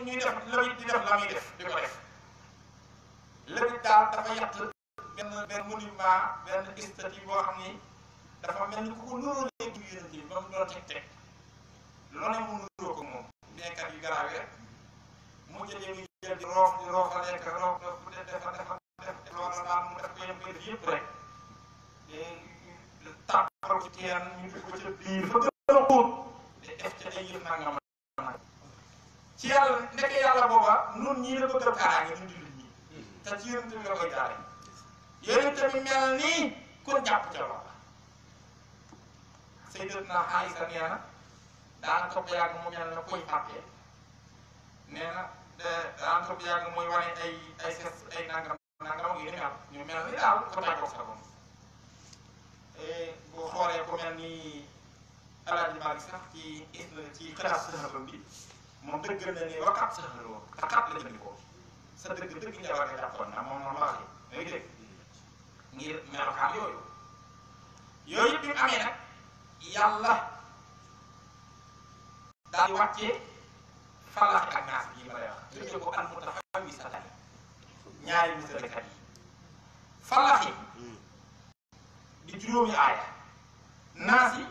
ñuy def lëbit di def la muy def di ko def lëbit daal dafa yàtt benn monument benn statue boo xam ni dafa mel ni ku ko nuroo léegi yonent bi ba mu doon teg loo ne mu nuroo ko moom nekkat yu garaaw yi rek mu jëlee muy jël di roof a lekk roof def loolu daal mu def ko yem koy def yëpp rek tàmbal ci teen ñu def ko ca biir fa gën a xóot de def ca ay yëf nangam ci yàlla ndeke yàlla booba nun ñii la bëgg a kaaraange ñun jullit ñi te ci yonent bi la koy jaare yooyu tamit mel nii kon jàpp ca loola Sayyidatuna Aysa nee na daana topp yàgg mu mel na koy fàtte nee na daana topp yàgg muy wane ay ses ay nangam yu mel ñu mel ni daal ko tàggoog sa bopp boo xoolee ku mel ni Alaaji Maalik sax ci xalaat saxaabam bi moom dëggal na ni waxaat saxaloo te xat la jëndikoo sa dëgg nga war a jàppoon na moom la waxee ngay dégg ngir melokaan yooyu bi mu amee nag yàlla daal di wàccee falax ak naas bii ma lay wax tuddee ko al mutafawisatan ñaari musalakat yi falax yi di juróomi aaya naas yi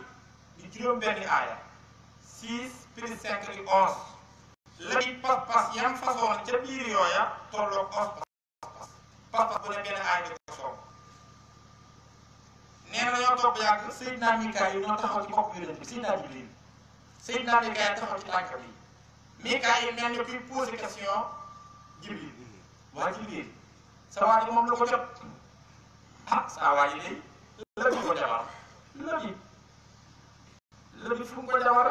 di juróom benni aaya 6 plus 5 di 11 léegi pas-pas yam façon ca biir yooya tolloog 11 pas-pas bu ne benn aaya di ko soog nee na ñoo topp yàgg Seydina Mikaayil ñoo taxaw ci bopp yonent bi Seydina Jibril Seydina Mikaayil taxaw ci tànk bi Mikaayil mel ni kuy posé question Jibril waa Jibril sa waa ji moom la ko jot sa waa ji day lëbi ko jabar lëbi fu mu ko jabar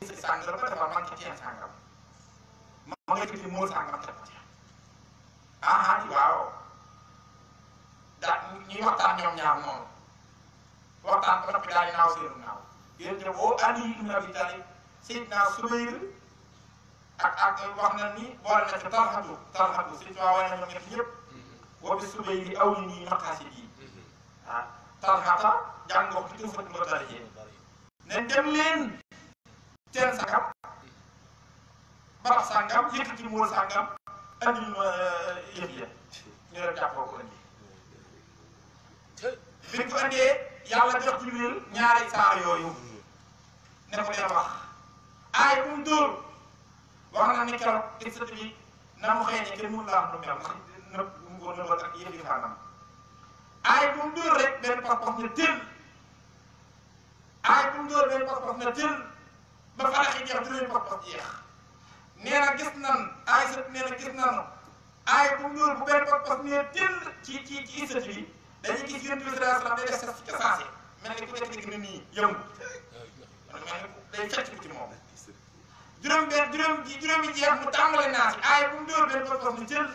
si sàngam ba defar man ci teen sàngam ma nga yëkkati mool sàngam teg ko ci waaw daal ñuy waxtaan ñoom ñaar noonu waxtaan ba noppi daal di naaw seenu naaw yéen te boo Ali ibn Abi Talib Seydina Subayr ak wax na ni boole na ci talxatu si waa wane na ñoom ñett ñëpp wa bi Subayri aw li nii maqaasid yi talxata jàng nga ko ci tuufat nga darije ne dem leen teen sangam barax sangam yëkkati mool sangam andil ma yëf ya ñu dem jàppoo ko andi bi ko andee yàlla jox Jibril ñaari saar yooyu ne ko dee wax aay bu mu dóor wax na ni keroog istat bi na mu xëy ne kenn mënu laa xam lu mel ndax nëb mu ko nëbal ak yëf yi fànnam aay bu mu dóor rek benn pas-pas ne tël aay bu mu dóor benn pas-pas ne tël ba faraxi jeex juróomi pas-pas jeex nee na gis nan Aïssa nee na gis nanu aay bu ñuul bu benn pas nee tëll ci isat bi dañuy gis yonent bi sallallahu alayhi wasallam day def sa ci sensé mel ni ku nekk ni nii yëngu mel ni day fecc ci moom juróomi jeex mu tàmbale naa si aay bu mu dóor benn pas ni tëll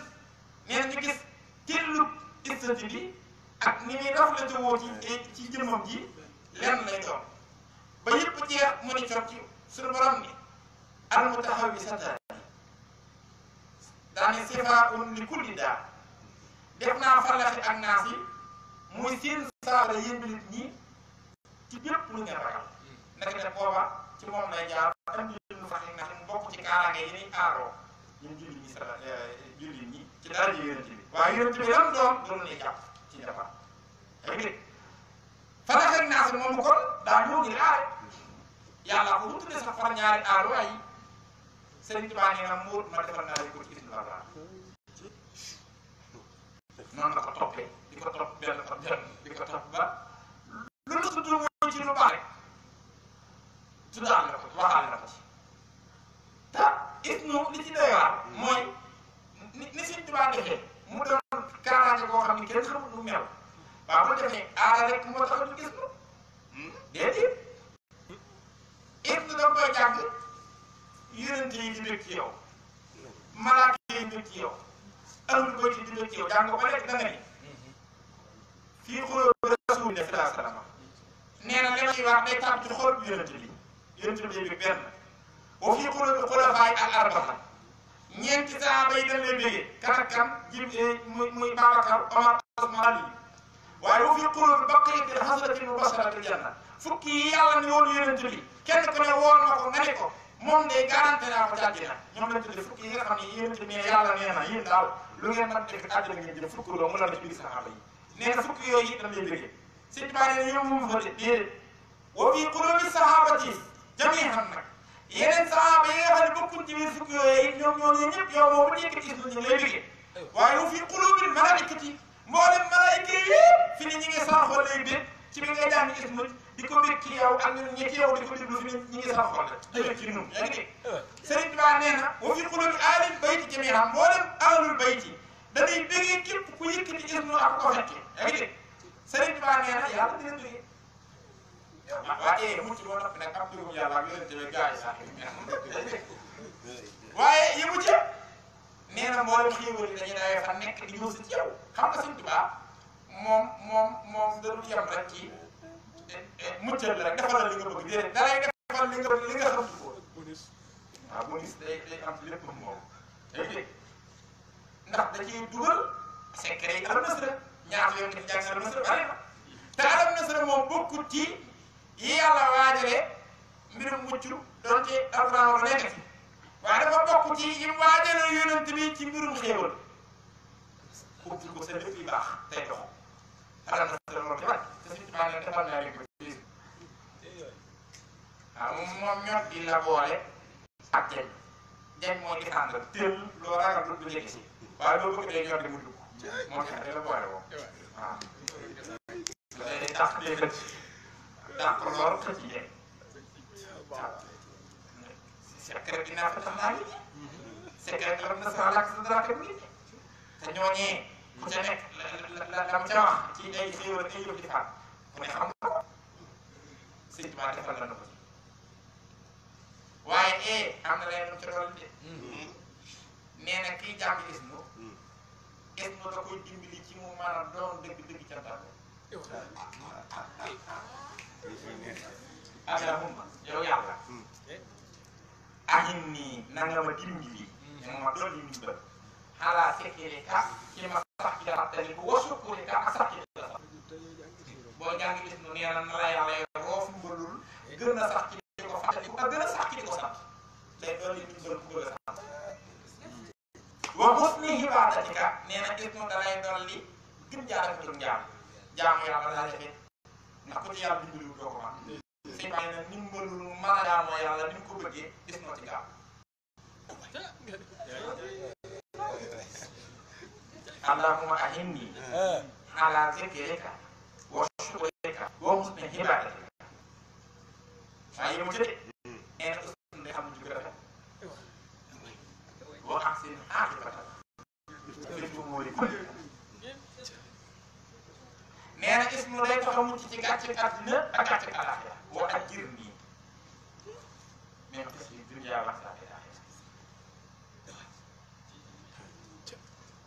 nee na ñu gis tëllu isat bi ak ni muy dox la jëwoo ci jëmmam ji lenn lay doon ba yëpp jeex mu ni cot ci suñu borom ni al mutahawisatan daane sifaa'un li kulli daa def naa falaxi ak naas yi muy seen saafara yéen nit ñi ci bépp lu ngeen ragal ndeke ne booba ci moom lay jaar am lu fax nax mu bokk ci kaaraange yi ñuy aaroo ñun jullit ñi ci dara ji yonent bi waaye yonent bi lan doon loolu lay jàpp ci defar yaa ngi dégg falaxi ak naas moomu kon daa ñëw ngir aare yàlla ko wutule sax far ñaari aaru ay Sëriñ Tuubaa nee na muut ma defal naa ko ci ismu Allah noonu la ko toppee di ko topp benn par benn di ko topp ba lu la tudd mooy ci lu baax rek tuddaal na ko waxaale na ko ci te ismu li ci doy waar mooy ni Sëriñ Tuubaa defee mu doon kaaraange koo xam ne kenn xamul lu mel waaw bu defee aara rek moo tax ñu gis ko déedéet ismu da koy jàng yonent yi di bëgg ci yow malaaka yi di bëgg ci yow ahlul bayti di bëgg ci yow jàng ko ba lekk da nga ni fii xuloo Rasulullah sallallahu alayhi wasallam nee na li may wax day tàmm ci xol bi yonent bi day bëgg benn boo fii xuloo xulafaay al arba'a ñeenti saaba yi dañ lay bëggee kan ak kan muy Babacar Omar Usmaan Ali waaye boo fii xuloo baqiyatil hasanati mubasharatil janna fukki yi yàlla ni woon yonent bi kenn ku ne woon na ko nga ne ko moom day garanté naa ko ci àddina ñoom lañ tuddee fukki yi nga xam ne yéen tamit yàlla nee na yéen daal lu ngeen mën def àddina ngeen jëm fukki loo mu la def biir saxaaba yi nee na fukki yooyu it dañ lay bëggee Sëñ Tuubaa nee na yow moom fa déedéet wa fii quluubi saxaabati jamii'an nag yeneen saxaaba yi nga xam ne bokkuñ ci biir fukki yooyu ñoom ñëpp yow moom bu nekk ci ñu ngi lay bëggee waaye wa fii quluubil malaa'ikati mboolem malaayika yëpp fi ne ñi ngi sarxoo lay bég ci bi ngay jàng ismu di ko bég ci yow ak ñun ñi ci yow di ko déglu fi ne ñi ngi sarxoo la dëgg ci ñun yaa ngi dégg Sëriñ Tuubaa nee na wa fii quluubi ahlil bayti jamii'an mboolem ahlul bayti dañuy bëggee képp ku yëkkati ismu ak ko fekkee yaa ngi dégg Sëriñ Tuubaa nee na yàlla dina bëggee waaye mucc ba noppi nag am dugub yàlla ak yonent bi gaa yi sax waaye yëmu ci nee na mboolem xéewal yi dañuy dawee fa nekk di ñëw si ci yow xam nga Sëriñ Tuubaa moom da dul yem rek ci muccal la rek defal la li nga bëgg déedéet da lay defal li nga bëgg li nga xam ci ko waaw bonus day am ci lépp moom day dégg ndax da ciy dugal secret yi alam nasra ñaata yoon def jàng alam nasra bari na te alam nasra moom bokkut ci yi yàlla waajalee mbirum mucc doonte alxuraan wala nekk ci waaye dafa bokk ci yi waajalee yonent bi ci mbirum xéewal ubbi ko sa lépp yi baax tey dox alam nasra moom ci wàcc te suñu baax ne defal naa leen ko ci waaw moom ñor di la boole ak jañ moo di ànd teel loo ragal du jege si waaye loo bëgg day ñor di mu dugg moo tax day la boole woo waaw day tax day xëcc dàq lool xëcc ci jeeg waaw secret bi naa fa tax naa ngi secret la na sa lakk sa dara kër gi te ñooñee ku ca nekk la mu ca wax ci ay xéewal ay yëf di faat ku ne xam nga ko Sëñ Tuubaa defal la na ko ci waaye am na leen lu ci doon de nee na kii jàng ismu da koy dimbali ci mu mën a doon dëgg-dëgg cantal allahumma yow yàlla ahin nii na nga ma dimbali ma doon li ndimbal xalaa fekkee ka ci ma sax ci fàttali bu wasukuri ka ak sax ci la sax boo jàng ismu nee na la yàlla roof mbalul gën a sax ci di ko fàttali ku gën a sax ci di ko sant day doon li ndimbal ku bëgg a sant wa husni ibadatika nee na ismu da lay dolli gën jaarale ko jaamu yàlla laa defee ndax ku ci yàlla dimbaliwul doo ko man Sëñ Tuubaa nee na ndimbalul mën a jaamoo yàlla ni mu ko bëggee ismu ci gaaw allahumma ahinni ala zikrika wa shukrika wa husni ibadatika waaye mu ci de nee na ismu day xam ju rafet tax a mucc ci gàcce àddina ak gàcce àllaaxira boo ak jir nii mais xis bi dunya wax saa fi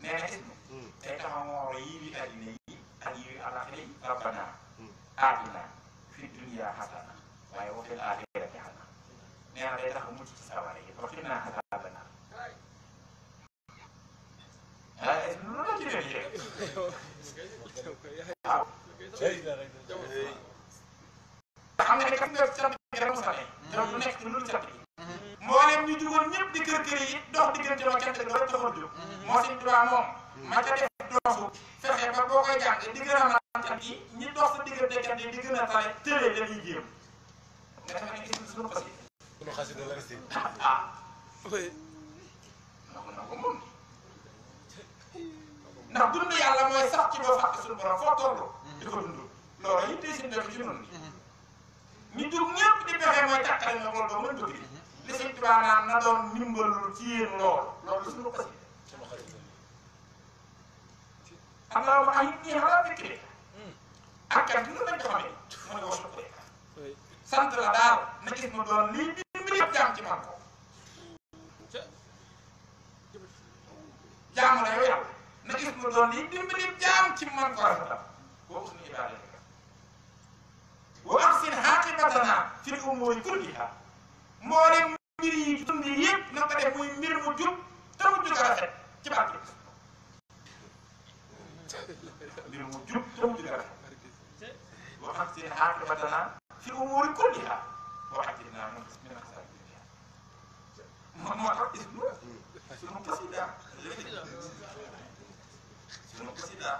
nee na ismu day tax a moor yi wi àddina yi ak yi wi àllaaxira yi rabbana aatina fi dunya xasana waaye wa fil aaxirati xasana nee na day tax a mucc ci sawara yi wa qinaa azaaban naar lu la ci leen yéeg waaw xam nga ne kat nga sant gi rek mu sane donc lu nekk ci lu sant gi mboolem ñu jugoon ñëpp di kër kër yi dox diggante ma cant ga rek taxul jóg moo si tubaab moom ma ca def doosu fexe ba boo koy jàng di gën a mën cant yi ñi dox sa diggante cant yi di gën a tare tëlee dañuy jéem nga defe ne gis suñu xasi suñu xasi da la resti ah na ko moom ndax dund yàlla mooy sax ci doo fàtte suñu borom foo toll di ko dund loolu it tey si def ci noonu ni jug ñëpp di pexe mooy tàqale na loolu doo mën bëgg li sëñ Tuubaa naan na doon ndimbalul ci yéen loolu suñu xasi xam naa ma ay ñii xalaat dëkk de ak kan nu lañ ko xamee mu ne wax ko sant la daal na gis ma doon lii dimbali ab jaam ci man ko jaam la yow yàlla na gis ma doon lii dimbali jaam ci man ko rafetal boo suñu ibaade wa ahsin aaqibatanaa fil umuuri kullihaa mboolem mbir yi dund yëpp na ko def muy mbir mu jub te mu jug a rafet ci barke mbir mu jub te mu jug a rafet wa ahsin aaqibatanaa fil umuuri kullihaa wa ajirnaa min xasaabi dunya moo tax ismu sunu kasida sunu kasida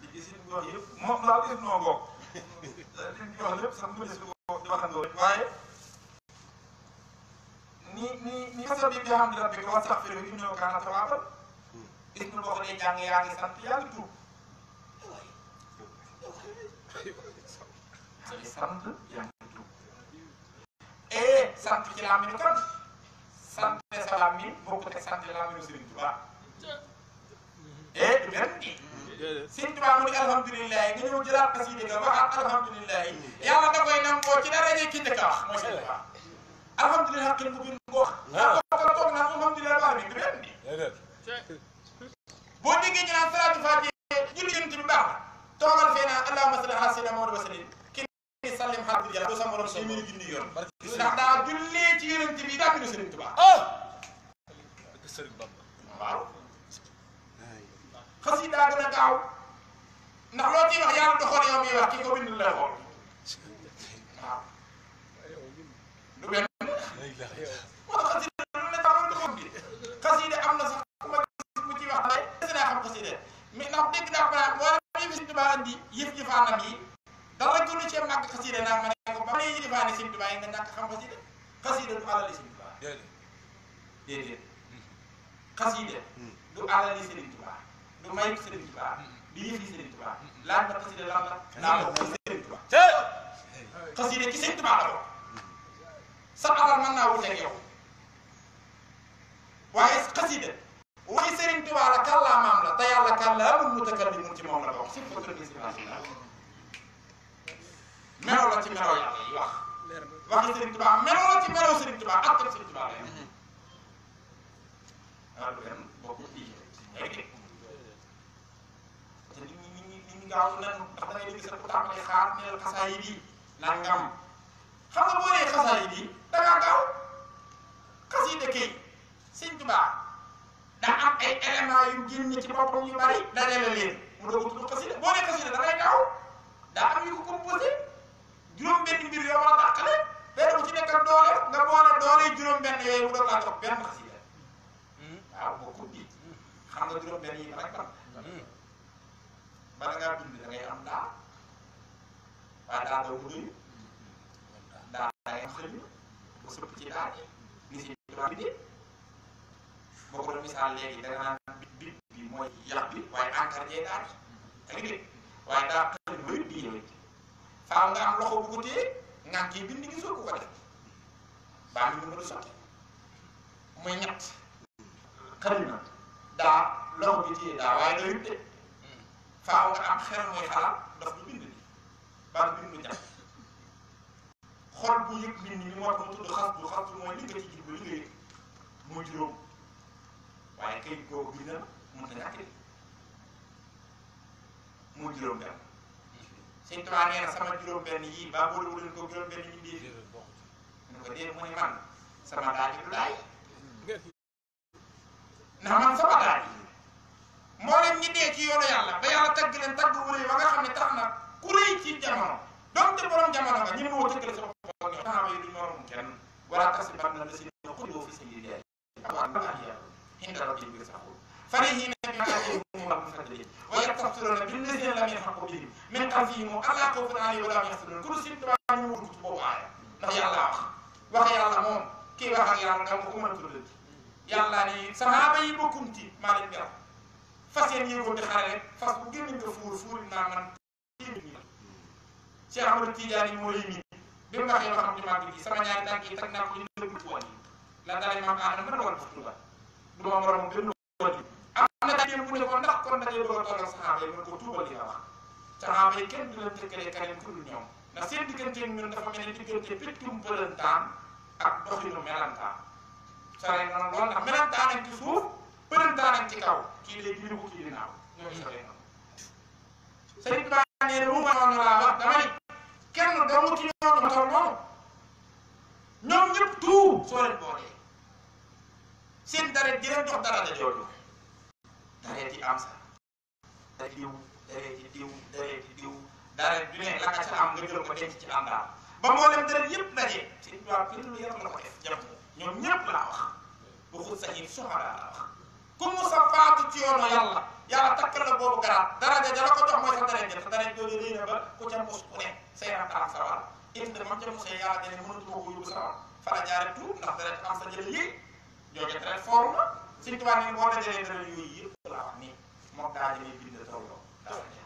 di gis ñu wax yëpp moom daal ismu noo bokk li ñu wax lépp sax mu des ko di waxandoo rek waaye ni xasal bi nga xam ne rabbika wastaghfirhu innahu kaana tawwaaban ismu boo ko dee jàng yaa ngi sant yaa ngi tuub yaa ngi sant yaa ngi tuub sant ci làmmiñu kan sant sa làmmiñ bokkut ak sant làmmiñu Sëriñ Tuubaa du benn nii Sëriñ Tuubaa mu ne alhamdulilah nga ñëw jëlaat xasida ga waxaat alhamdulilah yàlla da koy nangoo ci dara ki njëkk a wax mooy Sëriñ Tuubaa alhamdulilah xel mu gën ko wax nga toog naan alhamdulilah baax bi du benn nii boo déggee ñu naan salaatu faatiha julli yonent bi baax toogal fee naan allahumma salli ala sayyidina Muhammad wa sallim ki ni sallim alhamdulilah doo sa morom téeméeri junni yoon ndax daa jullee ci yonent bi daa bind Sëriñ Tuubaa waaw xasida daa gën a gaaw ndax loo ciy wax yàlla doxoon yow miy wax ki ko bind lay xool waaw du benn moo tax xasida lu ne tax lu xam bi xasida am na sax ku ma gis mu ciy wax ne des naa xam xasida mais ndax dégg naa ko naan wala yëf Sëriñ Tuubaa andi yëf jëfaanam yi dara gënu cee màgg xasida naa ma ne ko ba may jëfaane Sëriñ Tuubaa yi nga ñàkk xam xasida xasida du alali Sëriñ Tuubaa déedéet xasida du alali Sëriñ Tuubaa du may Sëriñ Tuubaa di yëfi Sëriñ Tuubaa laaj na xasida lan la naa ko mooy Sëriñ Tuubaa xasida ci Sëriñ Tuubaa la ko sa alal mën naa wuteeg yow waaye xasida waxi Sëriñ Tuubaa la kàllaamaam la te yàlla kàllaamun mutakallimun ci moom la bokk si meloo la ci meloo yàlla yi waxi Sëriñ Tuubaa meloo la ci meloo Sëriñ Tuubaa ak Sëriñ Tuubaa la ah du benn bokku ci te nit ñi gaaw nañ ndax da ngay dégg sa ku tàmbali xaar neel xasaayid yi nangam xam nga boo nee xasaayid yi da ngaa gaaw xasida kay Sëriñ Tuubaa daa am ay éléments yu génn ci boppam yu bari dajale leen mu doog a tudd xasida boo nee xasida da ngay gaaw daa am yu ko composé juróom-benn mbir yoo war a dàqale benn bu ci nekk ak doole nga boole doole juróom-benn yooyu mu doog laa jox benn xasida waaw boo ko di xam nga juróom-benn yi rek bala ngaa dund da ngay am daa waaye daa doo ko doy daa ngay am xëy ba sëpp ci daa ni si tubaab bi boo ko doon misaal léegi da nga naan bit bi mooy yàq bi waaye encre jee daa da nga dégg waaye daa xëy ba yëpp bii ñëwee faaw nga am loxo bu ko téye ngaan kii bind ngi soo ko ko def baa ngi mën a sotti muy ñett xëy na daa loxo bi téye daa waaye doyut de faaw nga am xel mooy xalaat daf du bind ni baat bi mu jàpp xol bu yëg nit ñi moo tax mu tudd xas mooy li nga ci jublu li nga yëg muy juróom waaye kayit googu bi na mën na ñàkk muy juróom benn Sëñ Tuubaa nee na sama juróom benn yii baa boole wu leen ko juróom benn ñu dee ñu ko dee mu ne man sama daaj du daay ndax man sama daaj mboolem ñi dee ci yoonu yàlla ba yàlla tagg leen tagg wu rëy ba nga xam ne tax na ku rëy ci jamono donte borom jamono nga ñu woo tëggale sama bopp ñoo taxaw yi duñ moromu kenn wala tasibanna llaziina qutiluu fii sabiilillaahi amwaatan inda rabbihim yarzaquun farihiina bimaa aataahum llaahu min fadlihi wa yastabsiruuna billaziina lam yalhaquu bihim min xalfihim allaa xawfun alayhim wa laa hum yahzanuun ku Sëñ Tuubaa ñu wut ci boobu aaya ndax yàlla wax yàlla moom kii wax ak yàlla da nga ko mën a tuddal yàlla ni sahaaba yi bokkum ci maa leen gërëm fas yéen yéegoon di xare rek fas bu génn nga fuur naa man Cheikh Ahmadou Tidiane moo lay nii bi mu waxee loo xam ci màgg gi sama ñaari tànk yi teg naa ko ñu dëgg ci woon yi la dalee maam aadama mën a war a tuba du ma borom benn woon yi am na dajeem bu ne ko ndax kon dajee bëgg a tolloo saxaaba yi mën ko tuubal li nga wax saxaaba yi kenn du leen tëkkalee keneen ku dul ñoom ndax seen digganteeg ñun dafa mel ne diggante péttum pëlantaan ak doxinu melantaan sore noonu loolu ndax melantaan ak ci suuf pëlantaan ak ci kaw kii lay dina ko kii dinaaw ñoom sore noonu Sëñ Tuubaa nee na mu ma noonu laa wax dama ni kenn doomu ci ñoom ma toll noonu ñoom ñëpp tout soo leen boolee seen dara di leen jox dara da jooju daree ci am sa da diw daree ci diw daree ci diw dara du ne la ka ca am nga jël ko denc ci àndaar ba moo leen dara yëpp dajee Sëñ Tuubaa kenn lu yar la ko def jàpp ñoom ñëpp laa wax waxul sa in soxadaa laa wax ku mu sa faatu ci yoonu yàlla takkal la boobu garaat daraja ja la ko jox mooy sa daraja sa daraja jooju rëy na ba ku ca mus ku ne say rakkaam sawar indi mam ca musee yàlla dene mënatu ko yóbbu sawar fa la jaare tuut ndax dara am sa jël yi jóge dara foor na Sëñ Tuubaa ni boo dajalee dara yooyu yëpp la wax nii moom daa jëlee bind tawloo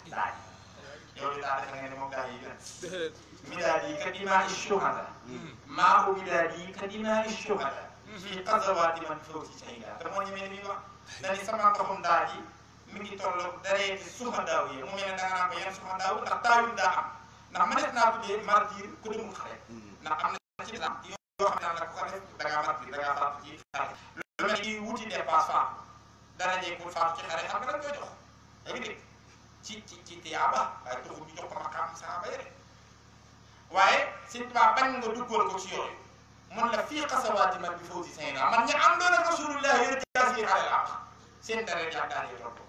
daaj yooyu daa defe nga ne moom daa yi gën midaad yi ka dimaa shuhada maa u midaad yi ka dimaa shuhada fii qazawaati man fawti shayda te moo ñemee ni wax dani sama ndoxum daaj yi mi ngi tolloog daree ci suhadaaw yi mu mel ne da nga naan ko yan suhadaaw ndax taawil daa am ndax ma def naa tuddee martyr ku demul xare ndax am na ci islam yoo xam ne nag ku ko def da ngaa martyr da ngaa faatu ci xare lu mel ni wuti dépasse faatu dara jee pour faatu ci xare xam nga dañ koy jox da nga dégg ci tiyaaba waaye taxul ñu jox ko maqaam saaba yi rek waaye Sëñ Tuubaa bañ nga duggoon ko ci yooyu mun la fii xasawaati man bi fawzi sayna man ñi am doon ak rasulullah yéen jaas yi xale laa wax seen dara jaa daal yi topp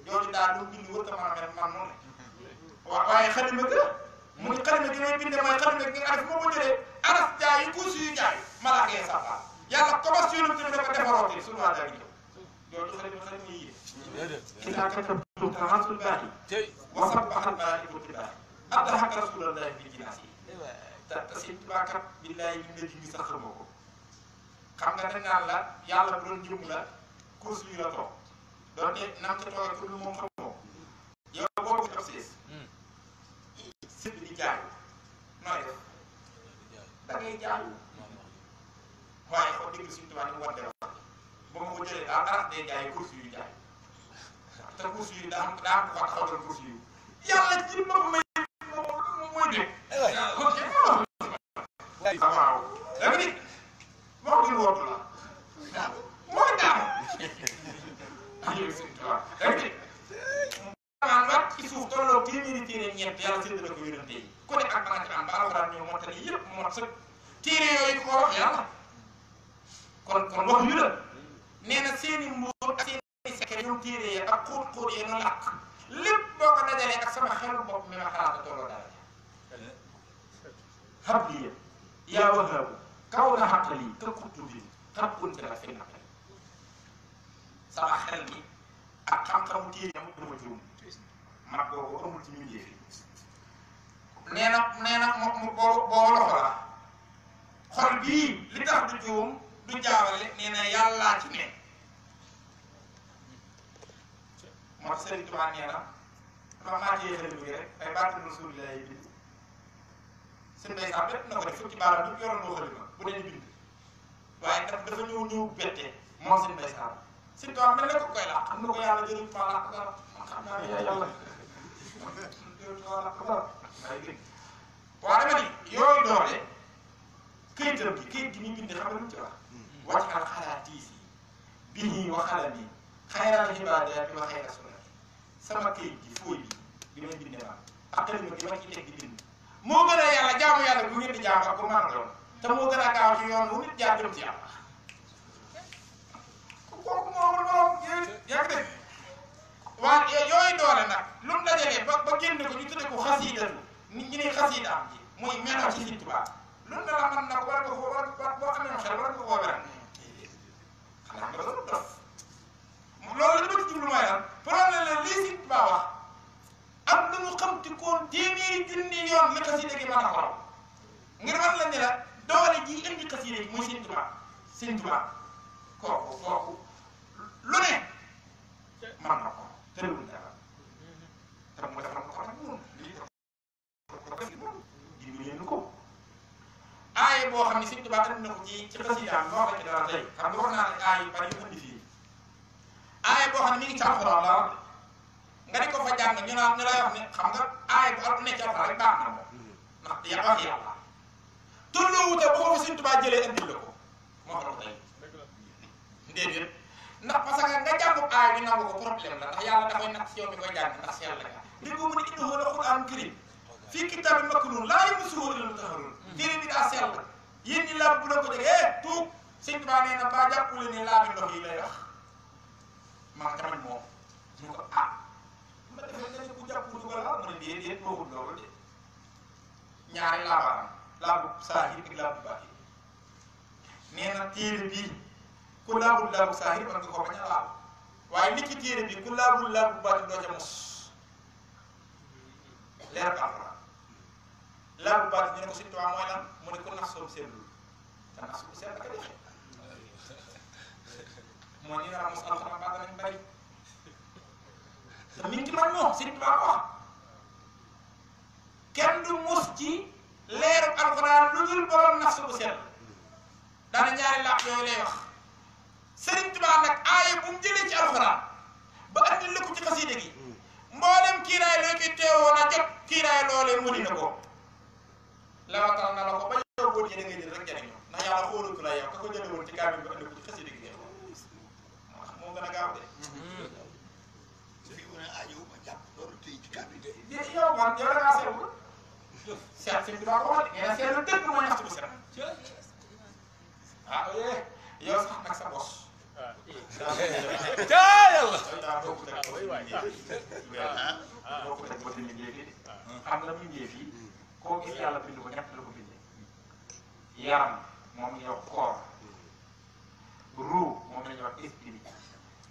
jooju daal lu bind wër ko mën a mel man noonu waaye xalima ga mu ngi xalima gi may binde mooy xalima gi nga def moo ko jëlee aras jaay yi kuusi yu jaay malaaka yi sàppaa yàlla kobas yonum ti dafa defarooti suñu waa daal ñëw jooju xalima yi إذا كتبت تراث الباقي وصبح الباقي بالباقي أضحك رسول الله بالجناسي Sëñ Tuubaa kat billaay li nga ji sax xamoo ko xam nga dañ naan la yàlla bu doon jëm la course yu la toog doon ne nam ca toogee pour moom xamoo yow boo ko jox siis sëñ bi di jaayu nooy def da ngay jaayu waaye xaw dégg Sëñ Tuubaa ni mu wante wax ba ma ko jëlee daal dara day jaay course yu jaay te course yu daa am ko wax xaw doon course yu yàlla ci bopp may mooy dégg waaw da nga ni wax dëgg wootu la mooy daal da nga ni maanaam wàcc ci suuf tolloo téeméeri téere ñeent yàlla séddale ko yonente yi ku ne ak bana ci am ba alxuraan ñëw mottali yëpp mu mot sëkk téere yooyu ko wax yàlla kon wax yu la nee na seeni mbóot ak seeni secret ñoom téere ya ak xóot ya nu làkk lépp boo ko dajalee ak sama xelu bopp mi ma xalaata tolloo dara habliya yaa wahaabu kaw na xaqali ka kutubi xam kunte la fi naqali sama xel mi ak xam-xamu téere amul dama juum mag boobu amul ci mbindee fi nee na mu boo loxo la xol bii li tax du juum du jaawale nee na yàllaa ci ne moo tax Sëriñ Tuubaa nee na dama maatee xel mi rek ay baatu Rasulullah yi bind seen mbay sax bépp na ko def fukki baaraam yëpp yoroon moo xalima bu dee bind waaye dafa ñëw bettee moom seen mbay sax Sëriñ Tuubaa mel ne ko koy làq am na ko yàlla jëriñ ma làq dara man xam naa ne yàlla waaye dama ni yooyu doole këyitam gi këyit gi ni bind xam nga lu ci wax wàccal xalaatiis yi bii wa xalami xayral ibaadaati wa xayra sunna sama këyit gi fooy bi may bindee man ak xalima gi ma ci teg di bind moo gën a yàlla jaamu yàlla bu ngeen di jaamu ak bu mën a doon te moo gën a gaaw ci yoon wu nit jaar jëm ci yàlla kooku moom yaa ngi dégg waaye yooyu doole nag lu mu dajalee ba génn ko ñu tudde ko xasiidatu nit ñi ne xasiida am ji muy melo ci Sëriñ Tuubaa lu ne la mën na ko war nga ko war boo amee xel war nga koo weral xanaa nga loolu dof loolu la bëgg jublu mooy lan problème la lii Sëriñ Tuubaa wax am lu mu xam ti koon téeméeri junni yoon li xasiida gi mën a xool ngir man la ne la doole ji indi xasiida gi muy Sëriñ Tuubaa Sëriñ Tuubaa kooku lu ne mën na ko tëriwul dara te mu defal ko nag moom lii dimbalee ko aaye boo xam ne Sëriñ Tuubaa andi na ko ci xasiidaam moo ko ci dara tey xam nga wax naa ne aaye yu bari yu andi fii aaye boo xam ne mi ngi ci alxuraan la nga di ko fa jàng ñu naan ñu lay wax ne xam nga aaye bu nekk ci alxuraan rek baax na moom ndax ya wax yàlla tolloo wuute boo ko Sëriñ Tuubaa jëlee andil la ko moo ko tey déedéet ndax parce que nga jàngu aay bi nangu ko problème la ndax yàlla da koy natt ci yow mi koy jàng ndax si yàlla nga dégg nga mu ne innahu la qur'aanun kariim fii kitaabin maknuun laa yamassuhu illal mutahharuun téere bi daa sell yéen ñi laab bu la ko jegee tuub Sëñ Tuubaa nee na ba jàppule ne laabi ndox yi lay wax man tamit moom ñu ko ma defee nga ne bu jàpp du ko laal mu ne déedéet waxul loolu de ñaari laabaram laabu saahir ak laabu baatin nee na téere bii ku laabul laabu saahir man nga ko bañ a laal waaye li ci téere bi ku laabul laabu baatin doo ca mos leer alxuraan laabu baatin ñu ne ko Sëñ Tuubaa mooy lan mu ne ko nax soobu seetlu te nax soobu seet ak a defe moo ñu nar a mos alxuraan baax nañ bari te mi ngi ci man moom Sëñ Tuubaa ko wax kenn du mos ci leeru alxuraan lu dul borom nax soobu seet daana ñaari laaj yooyu lay wax Sëriñ Tuubaa nag aaye bu mu jëlee ci alxuraan ba andi la ko ci xasiida gi mboolem kiiraay loo koy teewoon a jot kiiraay loolee mu dina ko lewatal na la ko ba yow boo jëlee nga jël rek jëriñoo ndax yàlla xoolatu la yow ka ko jëlee woon ci kaamil ba andi ko ci xasiida gi ngay xool moo gën a gaaw de. fi mu ne aajo ma jàpp loolu tey ci kaamil de. yow man yow da ngaa seetlu seet Sëriñ Tuubaa ko wax de nee na seetlu dëgg mooy naxtu bu set yow sax nag sa bos. yàlla. boo ko teg ba tamit léegi xam nga mbindeef yi koo gis yàlla bind ko ñett la ko bindee yaram moom la ñuy wax corps ruu moom la ñuy wax esprit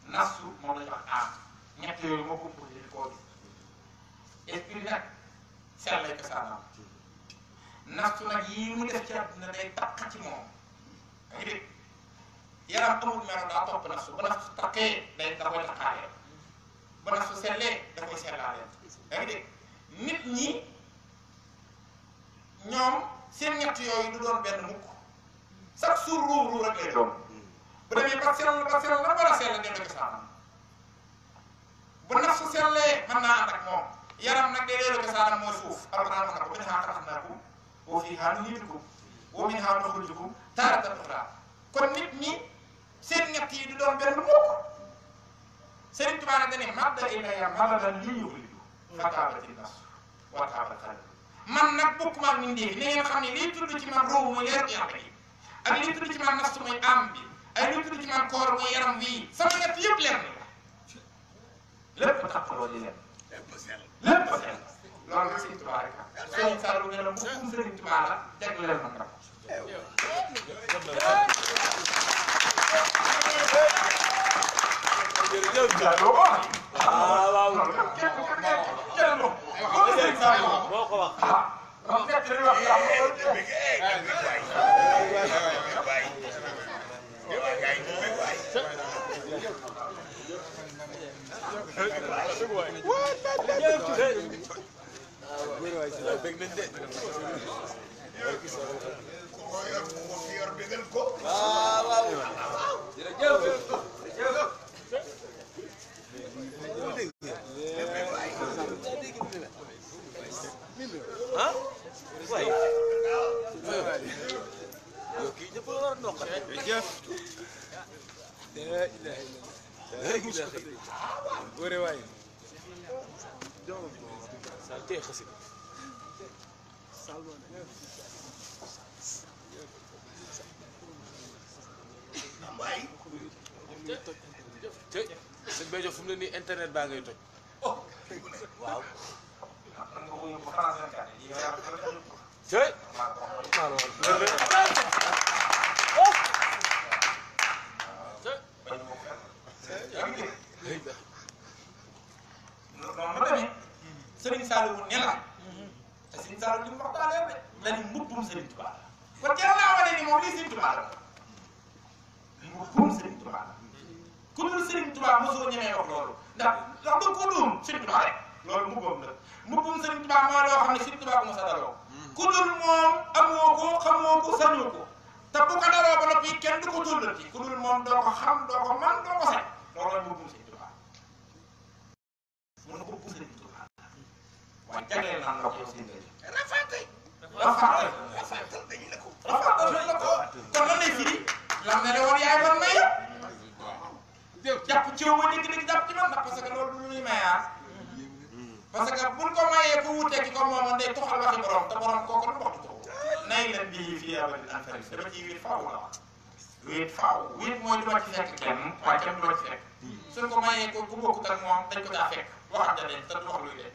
nasu moom la ñuy wax âme ñett yooyu moo composé di koo gis esprit nag sell lay cosaanam nasu nag yii mu def ci àdduna day taq ci moom da ngay dégg yaram amul melo daa topp nasu ba nasu taqee da koy taqaalee ba nasu sellee da koy sellaalee da ngay dégg nit ñi ñoom seen ñett yooyu du doon benn mukk chaque jour ruu rek lay doon bu demee ba sell na war a sell dem cosaanam bu nasu sellee mën naa ànd ak moom yaram nag day leelu cosaanam mooy suuf alxuraan wax na ko minhaa xalaqnaakum wa fiihaa nu'iidukum wa minhaa nuxrijukum taaratan uxraa kon nit ñi seen ñett yi du doon benn mukk Sëriñ Tuubaa nag dañuy madda ilayya madadan li yuxriju fataabati nas wa taaba qalbi man nag bokkuma ak mbindéef ni ngeen xam ne liy tudd ci man ruuhu muy leer yàlla yi ak liy tudd ci man nafsu muy am bi ak liy tudd ci man koor muy yaram wii sama ñett yëpp leer na lépp taxaloo di leen lépp sell loolu nag Sëriñ Tuubaa rek Sëriñ Saliou ne la mbokkum Sëriñ Tuubaa la jagleel man rek jërëjëf. la ilaha illallah. góore waay. sal tey xasi. Mbaye. te sëñ Béthio fu mu ne nii internet baa ngay toj. waaw. te Serigne Saliou ne la te Serigne Saliou li mu wax daa leer de dañu mbubbum Serigne Touba kon teel naa wane ni moom lii Serigne Touba la mbubbum Serigne Touba la ku dul Serigne Touba mosoo ñemee wax loolu ndax da ko doon Serigne Touba rek loolu mbubbam la mbubbum Serigne Touba mooy loo xam ne Serigne Touba ko mos a daloo ku dul moom amoo ko xamoo ko sañoo ko te bu ko daloo ba noppi kenn du ko tullati ku dul moom doo ko xam doo ko man doo ko sañ loolu mooy mbubbum Serigne Touba mun na mbubbum Serigne Touba waaye jagleel naa la ko yow Serigne Béthio rafetal dañu la ko kon lan lay firi lam ne woon yaay doon may jàpp ci yow ba dégg-dégg jàpp ci man ndax parce que loolu du ñuy mayaat parce que buñ ko mayee ku wuutee ki ko moomoon day toxal waxi borom te borom kooku du waxtu ko nay leen bii fii abadin anfaris dama ciy wéet faaw la wax wéet faaw wéet mooy doo ci fekk kenn waaye kenn doo ci fekk suñ ko mayee ko ku bokkut ak moom dañ ko caa fekk waxat ja leen te du wax luy dee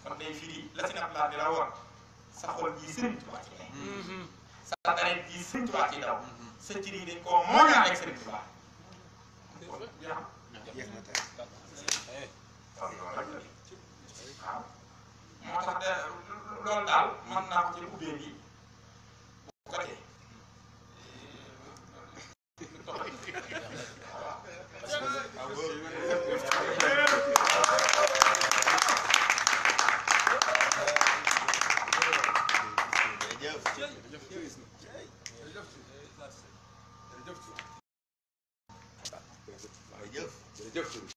kon day firi la si nab laa di la woon sa xol bii Serigne Touba ci ne sa deret bii Serigne Touba ci daw sa cër yi dañ koo mooñaa rek Serigne Touba jeex na tey. waaw moo tax de loolu daal mën naa ko ci ubbee bi bu ko dee jërëjëf.